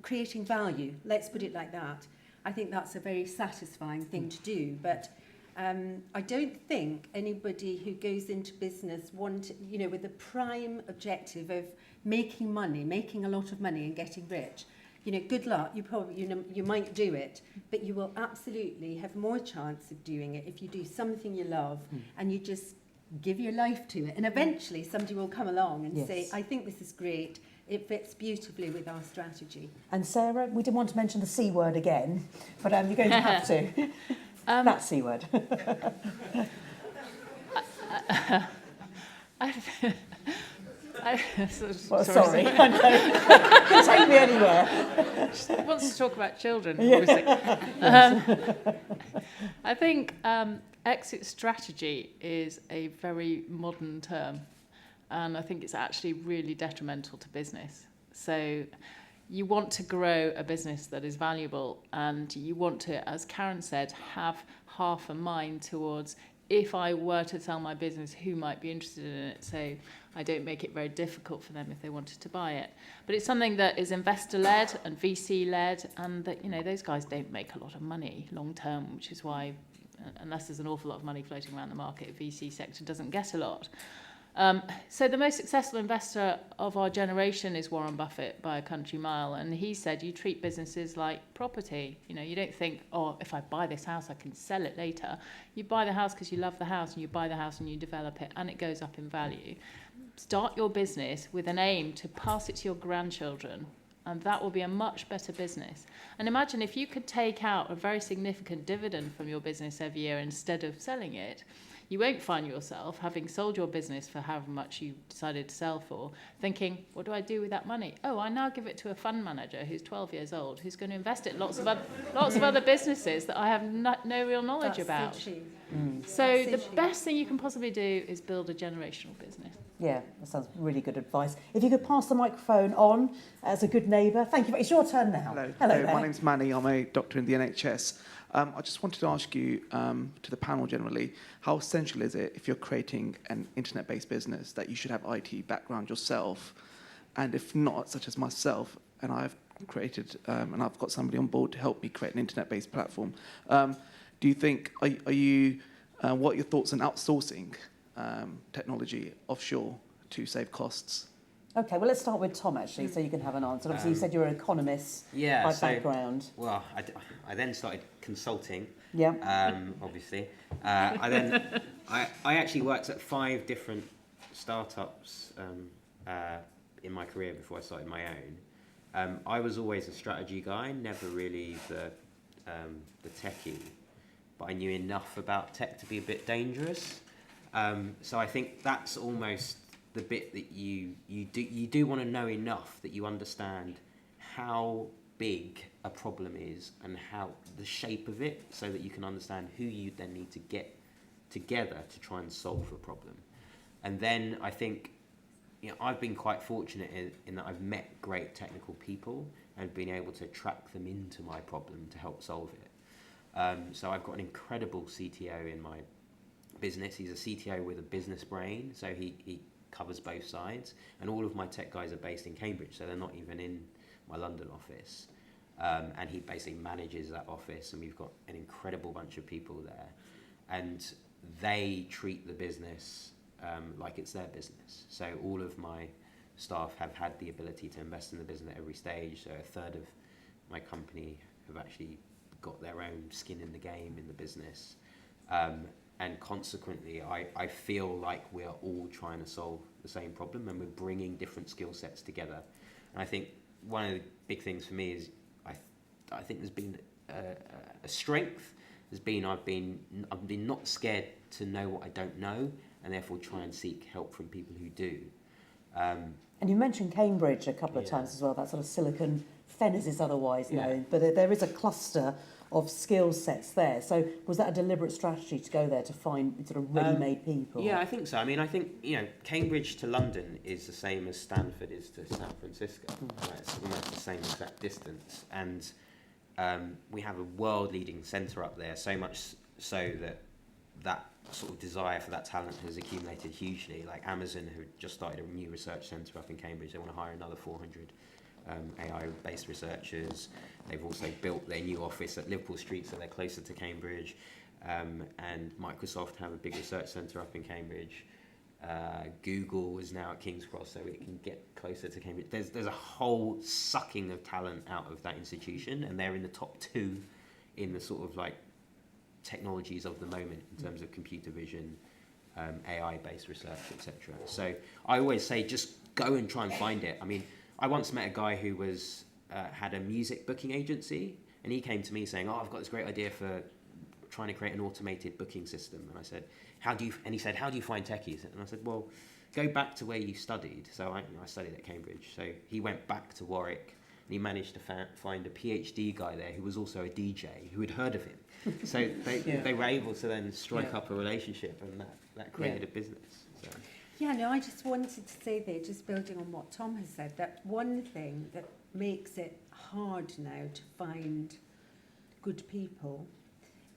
Speaker 10: creating value. Let's put it like that. I think that's a very satisfying thing to do. But I don't think anybody who goes into business with the prime objective of making money, making a lot of money and getting rich. You know, good luck. You might do it, but you will absolutely have more chance of doing it if you do something you love and you just give your life to it. And eventually somebody will come along and say, I think this is great. It fits beautifully with our strategy.
Speaker 9: And Sarah, we didn't want to mention the C word again, but you're going to have to. That C word. Sorry. I know. You can take me anywhere.
Speaker 13: She wants to talk about children, obviously. I think exit strategy is a very modern term, and I think it's actually really detrimental to business. So you want to grow a business that is valuable, and you want to, as Karen said, have half a mind towards, if I were to sell my business, who might be interested in it? So I don't make it very difficult for them if they wanted to buy it. But it's something that is investor-led and VC-led, and that, you know, those guys don't make a lot of money long-term, which is why, unless there's an awful lot of money floating around the market, the VC sector doesn't get a lot. So the most successful investor of our generation is Warren Buffett by a country mile, and he said you treat businesses like property. You know, you don't think, oh, if I buy this house I can sell it later. You buy the house because you love the house, and you buy the house and you develop it, and it goes up in value. Start your business with an aim to pass it to your grandchildren, and that will be a much better business. And imagine if you could take out a very significant dividend from your business every year instead of selling it. You won't find yourself, having sold your business for however much you decided to sell for, thinking, what do I do with that money? Oh, I now give it to a fund manager who's 12 years old, who's going to invest it in lots of other businesses that I have no real knowledge about. So the best thing you can possibly do is build a generational business.
Speaker 9: Yeah, that sounds really good advice. If you could pass the microphone on as a good neighbour. Thank you. It's your turn now.
Speaker 16: Hello, my name's Manny. I'm a doctor in the NHS. I just wanted to ask you, to the panel generally, how essential is it, if you're creating an internet-based business, that you should have IT background yourself? And if not, such as myself, and I've created, and I've got somebody on board to help me create an internet-based platform, do you think, are you, what are your thoughts on outsourcing technology offshore to save costs?
Speaker 9: Okay, well, let's start with Tom, actually, so you can have an answer. Obviously, you said you're an economist by background.
Speaker 12: Well, I then started consulting,
Speaker 9: yeah.
Speaker 12: Obviously. I actually worked at 5 different startups in my career before I started my own. I was always a strategy guy, never really the techie, but I knew enough about tech to be a bit dangerous. So I think that's almost the bit that you do want to know enough that you understand how big a problem is and how the shape of it, so that you can understand who you then need to get together to try and solve a problem. And then I think, you know, I've been quite fortunate in that I've met great technical people and been able to track them into my problem to help solve it. So I've got an incredible CTO in my business. He's a CTO with a business brain, so he covers both sides, and all of my tech guys are based in Cambridge, so they're not even in my London office, and he basically manages that office, and we've got an incredible bunch of people there, and they treat the business like it's their business. So all of my staff have had the ability to invest in the business at every stage, so a third of my company have actually got their own skin in the game in the business. And consequently, I feel like we're all trying to solve the same problem, and we're bringing different skill sets together. And I think one of the big things for me is I think there's been a strength. I've been not scared to know what I don't know, and therefore try and seek help from people who do.
Speaker 9: And you mentioned Cambridge a couple of times as well, that sort of Silicon Fen as it's otherwise known, but there is a cluster of skill sets there. So was that a deliberate strategy to go there to find sort of ready-made people?
Speaker 12: Yeah, I think so. I mean, I think, you know, Cambridge to London is the same as Stanford is to San Francisco. It's almost the same exact distance. And we have a world-leading centre up there, so much so that sort of desire for that talent has accumulated hugely. Like Amazon, who just started a new research centre up in Cambridge, they want to hire another 400 AI-based researchers. They've also built their new office at Liverpool Street, so they're closer to Cambridge. And Microsoft have a big research centre up in Cambridge. Google is now at King's Cross, so it can get closer to Cambridge. There's a whole sucking of talent out of that institution, and they're in the top 2 in the sort of like technologies of the moment in terms of computer vision, AI-based research, etc. So I always say just go and try and find it. I mean, I once met a guy who was had a music booking agency, and he came to me saying, "Oh, I've got this great idea for trying to create an automated booking system." And I said, and he said, "How do you find techies?" And I said, "Well, go back to where you studied." So I studied at Cambridge. So he went back to Warwick, and he managed to find a PhD guy there who was also a DJ who had heard of him. So they were able to then strike up a relationship, and that created a business. So.
Speaker 10: Yeah, no, I just wanted to say there, just building on what Tom has said, that one thing that makes it hard now to find good people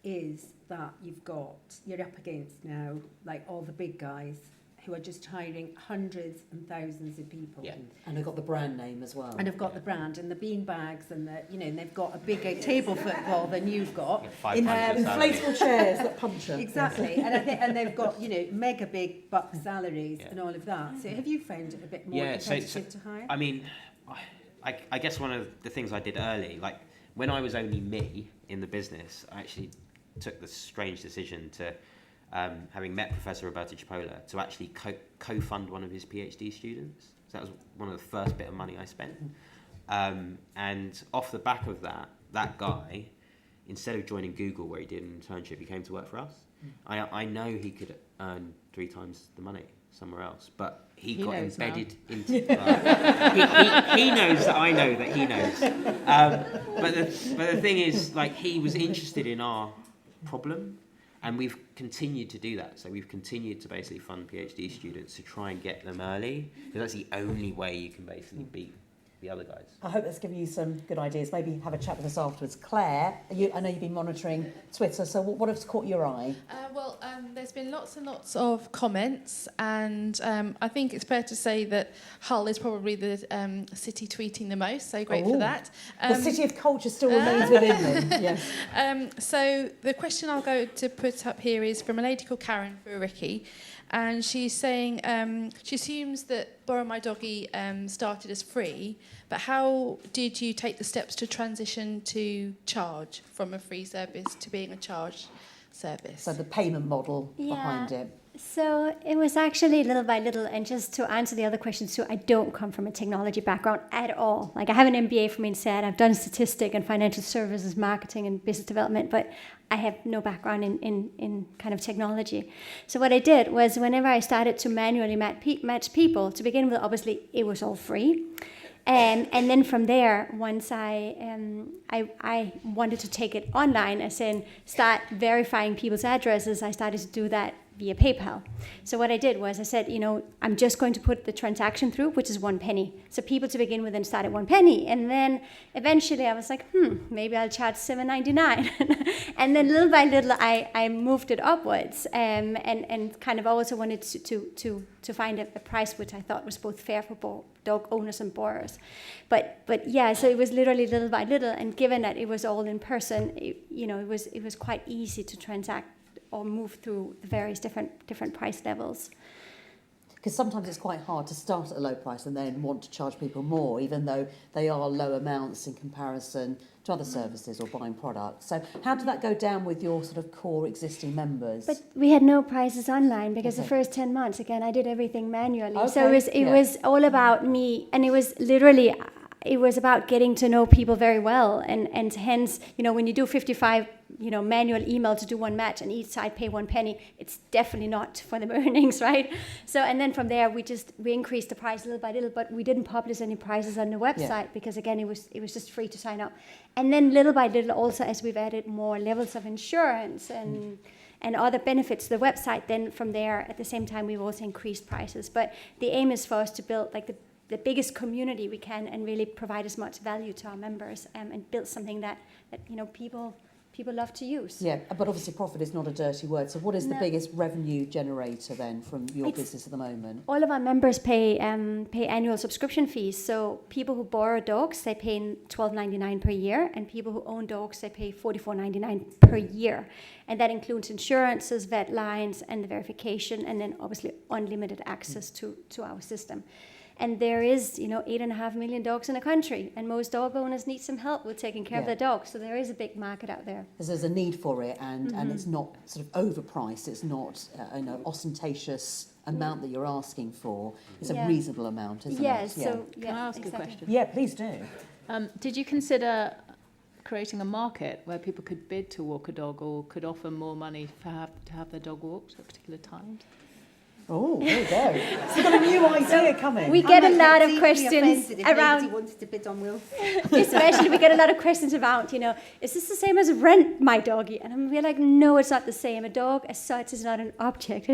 Speaker 10: is that you're up against now, like all the big guys who are just hiring hundreds and thousands of people.
Speaker 9: Yeah, and they've got the brand name as well.
Speaker 10: And they've got the brand and the bean bags and and they've got a bigger table football than you've got.
Speaker 9: Inflatable chairs that puncture.
Speaker 10: Exactly, and they've got mega big buck salaries and all of that. So have you found it a bit more competitive to hire?
Speaker 12: I mean, I guess one of the things I did early, like when I was only me in the business, I actually took the strange decision to, having met Professor Roberto Cipolla, to actually co-fund one of his PhD students. So that was one of the first bit of money I spent. And off the back of that guy, instead of joining Google where he did an internship, he came to work for us. I know he could earn 3 times the money somewhere else, but he got embedded into... he knows that I know that he knows. But the thing is, like, he was interested in our problem, and we've continued to do that. So we've continued to basically fund PhD students to try and get them early, because that's the only way you can basically beat the other guys.
Speaker 9: I hope that's given you some good ideas. Maybe have a chat with us afterwards. Claire, I know you've been monitoring Twitter, so what has caught your eye?
Speaker 17: There's been lots and lots of comments, and I think it's fair to say that Hull is probably the city tweeting the most, so great for that.
Speaker 9: The city of culture still remains within them, yes.
Speaker 17: So the question I'll go to put up here is from a lady called Karen for Rikke, and she's saying she assumes that BorrowMyDoggy started as free, but how did you take the steps to transition to charge from a free service to being a charged service?
Speaker 9: So the payment model behind it.
Speaker 11: So it was actually little by little, and just to answer the other questions too, I don't come from a technology background at all. Like, I have an MBA from INSEAD, I've done statistics and financial services, marketing and business development, but I have no background in kind of technology. So what I did was, whenever I started to manually match people, to begin with, obviously it was all free. And then from there, once I wanted to take it online, as in start verifying people's addresses, I started to do that via PayPal. So what I did was I said, I'm just going to put the transaction through, which is 1 penny. So people to begin with then start at 1 penny. And then eventually I was like, maybe I'll charge $7.99. And then little by little I moved it upwards, and kind of also wanted to find a price which I thought was both fair for dog owners and borrowers. But yeah, so it was literally little by little, and given that it was all in person, it was quite easy to transact or move through the various different price levels.
Speaker 9: Because sometimes it's quite hard to start at a low price and then want to charge people more, even though they are low amounts in comparison to other services or buying products. So how did that go down with your sort of core existing members?
Speaker 11: But we had no prices online, because the first 10 months, again, I did everything manually.
Speaker 9: Okay.
Speaker 11: So it was all about me, and it was about getting to know people very well, and hence, when you do 55 manual email to do one match and each side pay 1 penny, it's definitely not for the earnings, right? So, and then from there we increased the price little by little, but we didn't publish any prices on the website because, again, it was just free to sign up. And then little by little also, as we've added more levels of insurance and other benefits to the website, then from there at the same time we've also increased prices. But the aim is for us to build like the biggest community we can, and really provide as much value to our members, and build something that people love to use.
Speaker 9: Yeah, but obviously profit is not a dirty word. So what is the biggest revenue generator then from your business at the moment?
Speaker 11: All of our members pay annual subscription fees. So people who borrow dogs, they pay $12.99 per year, and people who own dogs, they pay $44.99 per year. And that includes insurances, vet lines, and the verification, and then obviously unlimited access to our system. And there is, 8.5 million dogs in the country, and most dog owners need some help with taking care of their dogs. So there is a big market out there.
Speaker 9: There's a need for it, and it's not sort of overpriced. It's not an ostentatious amount that you're asking for. It's a reasonable amount, isn't it?
Speaker 13: So can I ask a question?
Speaker 9: Yeah, please do.
Speaker 13: Did you consider creating a market where people could bid to walk a dog, or could offer more money to have their dog walked at particular times?
Speaker 9: Oh, there you go. So you've got a new idea coming.
Speaker 11: We get a lot of questions around.
Speaker 10: If wanted to bid on Will.
Speaker 11: Especially, we get a lot of questions about, is this the same as rent my doggy? And we're like, no, it's not the same. A dog as such is not an object.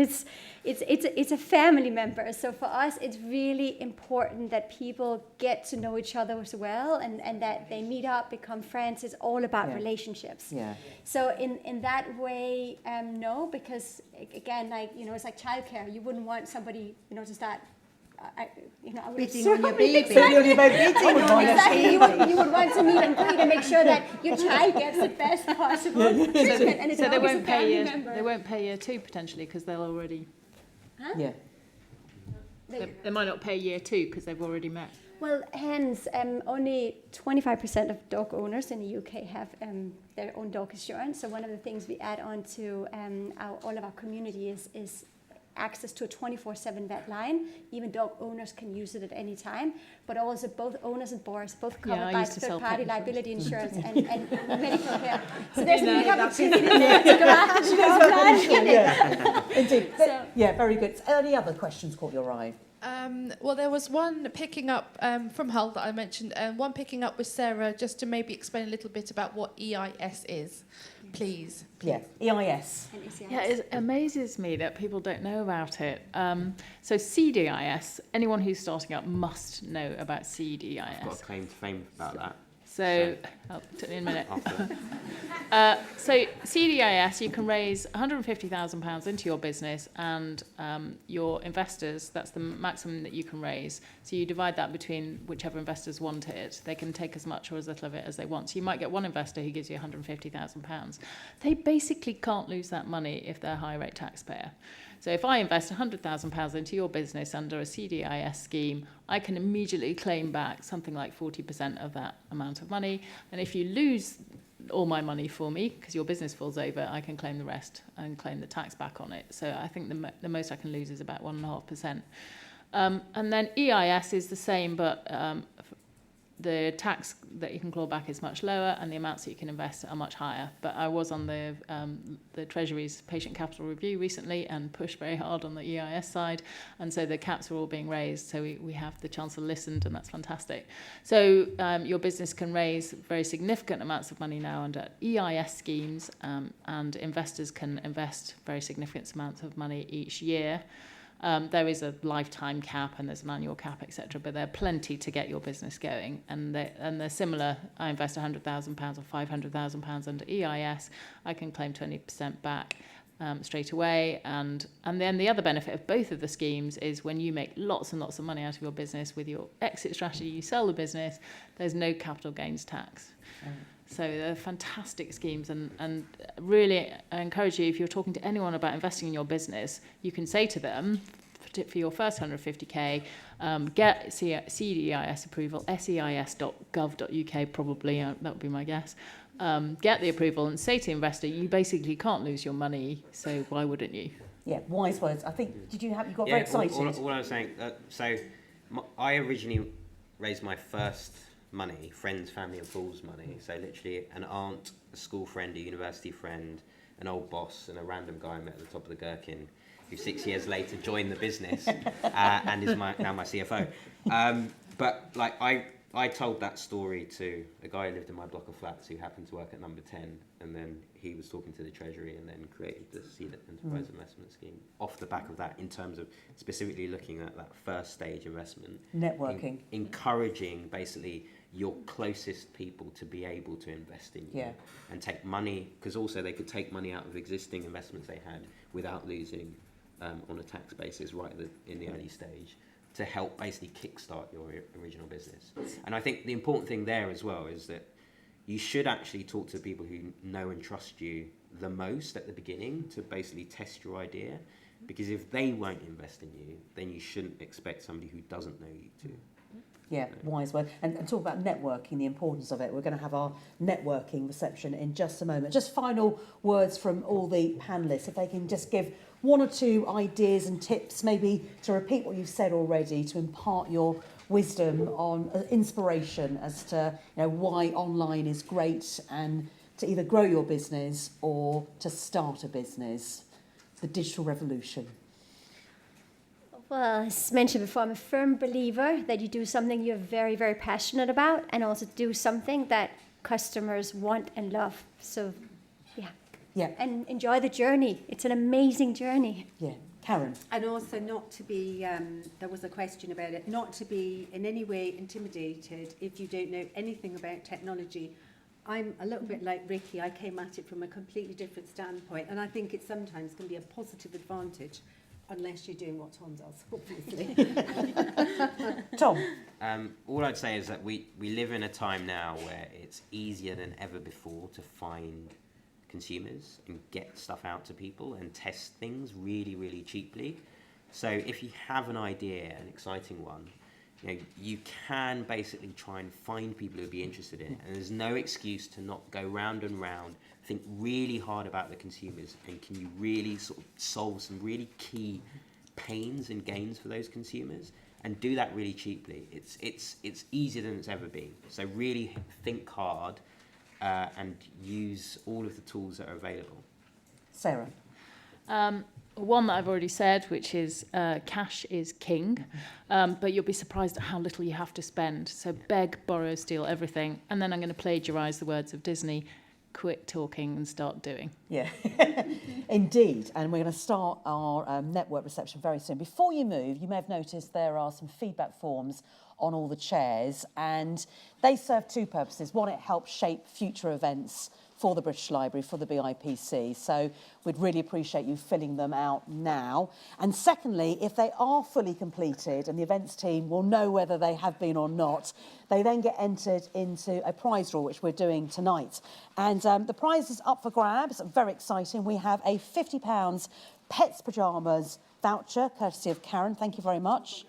Speaker 11: it's a family member. So for us, it's really important that people get to know each other as well, and that they meet up, become friends. It's all about relationships.
Speaker 9: Yeah.
Speaker 11: So in that way, no, because again, like, you know, it's like childcare. You wouldn't want somebody, you know, to start. I would
Speaker 9: Beating on your baby.
Speaker 11: Exactly. You would want to meet and greet and make sure that your child gets the best possible treatment. And it's
Speaker 13: so they
Speaker 11: always
Speaker 13: won't
Speaker 11: a
Speaker 13: pay
Speaker 11: family
Speaker 13: year.
Speaker 11: member.
Speaker 13: They won't pay year 2 potentially because they'll already.
Speaker 11: Huh?
Speaker 9: Yeah.
Speaker 13: They might not pay year 2 because they've already met.
Speaker 11: Well, hence, only 25% of dog owners in the UK have their own dog insurance. So one of the things we add on to all of our community is access to a 24/7 vet line. Even dog owners can use it at any time, but also both owners and borrowers both covered by third-party liability insurance and medical care. So there's a big opportunity there to go after the dog line.
Speaker 9: Yeah, indeed. Yeah, very good. Any other questions caught your eye?
Speaker 17: Well, there was one picking up from Hull that I mentioned, and one picking up with Sarah, just to maybe explain a little bit about what EIS is, please.
Speaker 9: Yeah, EIS.
Speaker 13: Yeah, it amazes me that people don't know about it. So CDIS, anyone who's starting up must know about CDIS.
Speaker 12: I've got a claim to fame about that.
Speaker 13: So, I'll tell you in a minute. So CDIS, you can raise £150,000 into your business, and your investors, that's the maximum that you can raise. So you divide that between whichever investors want it. They can take as much or as little of it as they want. So you might get one investor who gives you £150,000. They basically can't lose that money if they're a high rate taxpayer. So if I invest £100,000 into your business under a CDIS scheme, I can immediately claim back something like 40% of that amount of money. And if you lose all my money for me, because your business falls over, I can claim the rest and claim the tax back on it. So I think the most I can lose is about 1.5%. And then EIS is the same, but the tax that you can claw back is much lower, and the amounts that you can invest are much higher. But I was on the Treasury's patient capital review recently and pushed very hard on the EIS side, and so the caps are all being raised. So we have the Chancellor listened, and that's fantastic. So your business can raise very significant amounts of money now under EIS schemes, and investors can invest very significant amounts of money each year. There is a lifetime cap and there's an annual cap, etc. But there are plenty to get your business going, and they're similar. I invest £100,000 or £500,000 under EIS. I can claim 20% back straight away, and then the other benefit of both of the schemes is when you make lots and lots of money out of your business with your exit strategy, you sell the business. There's no capital gains tax. So they're fantastic schemes, and really I encourage you, if you're talking to anyone about investing in your business, you can say to them, for your first 150k, get CDIS approval, seis.gov.uk probably, that would be my guess. Get the approval and say to the investor, you basically can't lose your money, so why wouldn't you?
Speaker 9: Yeah, wise words. I think, you got very excited.
Speaker 12: All I was saying, I originally raised my first money, friends, family and fools money. So literally an aunt, a school friend, a university friend, an old boss and a random guy I met at the top of the gherkin who 6 years later joined the business and is now my CFO. But like I told that story to a guy who lived in my block of flats who happened to work at number 10, and then he was talking to the Treasury and then created the Seed Enterprise Investment Scheme off the back of that, in terms of specifically looking at that first stage investment.
Speaker 9: Networking.
Speaker 12: Encouraging basically your closest people to be able to invest in you and take money, because also they could take money out of existing investments they had without losing on a tax basis right in the early stage, to help basically kickstart your original business. And I think the important thing there as well is that you should actually talk to people who know and trust you the most at the beginning to basically test your idea, because if they won't invest in you, then you shouldn't expect somebody who doesn't know you to.
Speaker 9: Yeah, wise word. And talk about networking, the importance of it. We're going to have our networking reception in just a moment. Just final words from all the panellists, if they can just give one or two ideas and tips, maybe to repeat what you've said already, to impart your wisdom on inspiration as to why online is great, and to either grow your business or to start a business. The digital revolution.
Speaker 11: Well, as mentioned before, I'm a firm believer that you do something you're very, very passionate about, and also do something that customers want and love. So, yeah. And enjoy the journey. It's an amazing journey.
Speaker 9: Yeah, Karen.
Speaker 10: And also not to be, there was a question about it, not to be in any way intimidated if you don't know anything about technology. I'm a little bit like Rikke. I came at it from a completely different standpoint, and I think it sometimes can be a positive advantage, unless you're doing what Tom does, obviously.
Speaker 9: Tom?
Speaker 12: All I'd say is that we live in a time now where it's easier than ever before to find consumers and get stuff out to people and test things really, really cheaply. So if you have an idea, an exciting one, you can basically try and find people who would be interested in it. And there's no excuse to not go round and round, think really hard about the consumers, and can you really sort of solve some really key pains and gains for those consumers, and do that really cheaply. It's easier than it's ever been. So really think hard and use all of the tools that are available.
Speaker 9: Sarah?
Speaker 13: One that I've already said, which is cash is king, but you'll be surprised at how little you have to spend. So beg, borrow, steal everything. And then I'm going to plagiarise the words of Disney: quit talking and start doing.
Speaker 9: Yeah, indeed. And we're going to start our network reception very soon. Before you move, you may have noticed there are some feedback forms on all the chairs, and they serve two purposes. One, it helps shape future events for the British Library, for the BIPC. So we'd really appreciate you filling them out now. And secondly, if they are fully completed, and the events team will know whether they have been or not, they then get entered into a prize draw, which we're doing tonight. And the prize is up for grabs, very exciting. We have a £50 Pets Pyjamas voucher, courtesy of Karen. Thank you very much.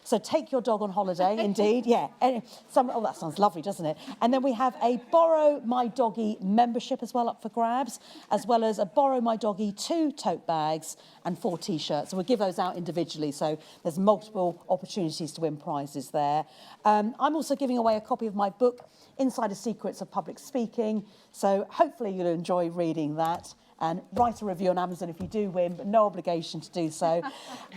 Speaker 9: So take your dog on holiday, indeed. Yeah. Oh, that sounds lovely, doesn't it? And then we have a BorrowMyDoggy membership as well up for grabs, as well as a BorrowMyDoggy 2 tote bags and 4 T-shirts. So we'll give those out individually. So there's multiple opportunities to win prizes there. I'm also giving away a copy of my book, Insider Secrets of Public Speaking. So hopefully you'll enjoy reading that. And write a review on Amazon if you do win, but no obligation to do so.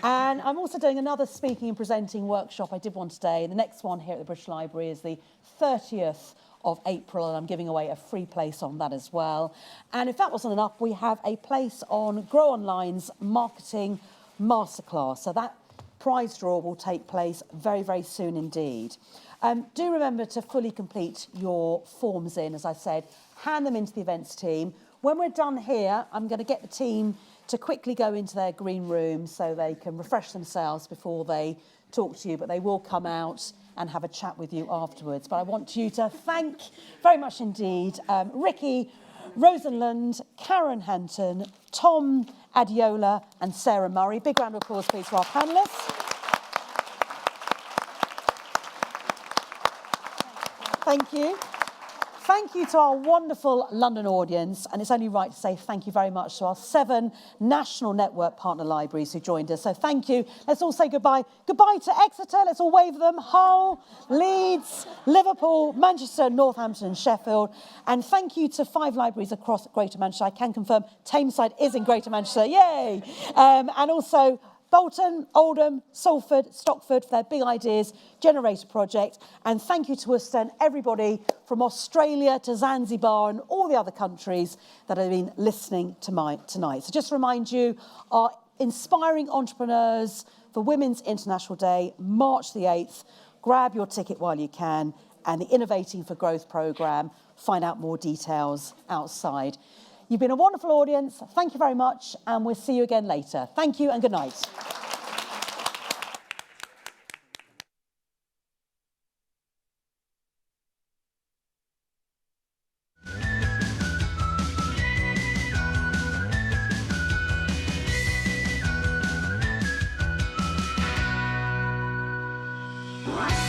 Speaker 9: And I'm also doing another speaking and presenting workshop. I did one today. The next one here at the British Library is the 30th of April, and I'm giving away a free place on that as well. And if that wasn't enough, we have a place on Grow Online's Marketing Masterclass. So that prize draw will take place very, very soon indeed. Do remember to fully complete your forms in, as I said, hand them into the events team. When we're done here, I'm going to get the team to quickly go into their green room so they can refresh themselves before they talk to you, but they will come out and have a chat with you afterwards. But I want you to thank very much indeed Rikke Rosenlund, Karen Hanson, Tom Adeola and Sara Murray. Big round of applause, please, for our panellists. Thank you. Thank you to our wonderful London audience, and it's only right to say thank you very much to our 7 national network partner libraries who joined us. So thank you. Let's all say goodbye. Goodbye to Exeter. Let's all wave them. Hull, Leeds, Liverpool, Manchester, Northampton and Sheffield. And thank you to 5 libraries across Greater Manchester. I can confirm Tameside is in Greater Manchester. Yay! And also Bolton, Oldham, Salford, Stockford for their Big Ideas Generator project. And thank you to Worcester and everybody from Australia to Zanzibar and all the other countries that have been listening to tonight. So just to remind you, our Inspiring Entrepreneurs for Women's International Day, March the 8th. Grab your ticket while you can. And the Innovating for Growth programme, find out more details outside. You've been a wonderful audience. Thank you very much, and we'll see you again later. Thank you and good night.
Speaker 18: Wow.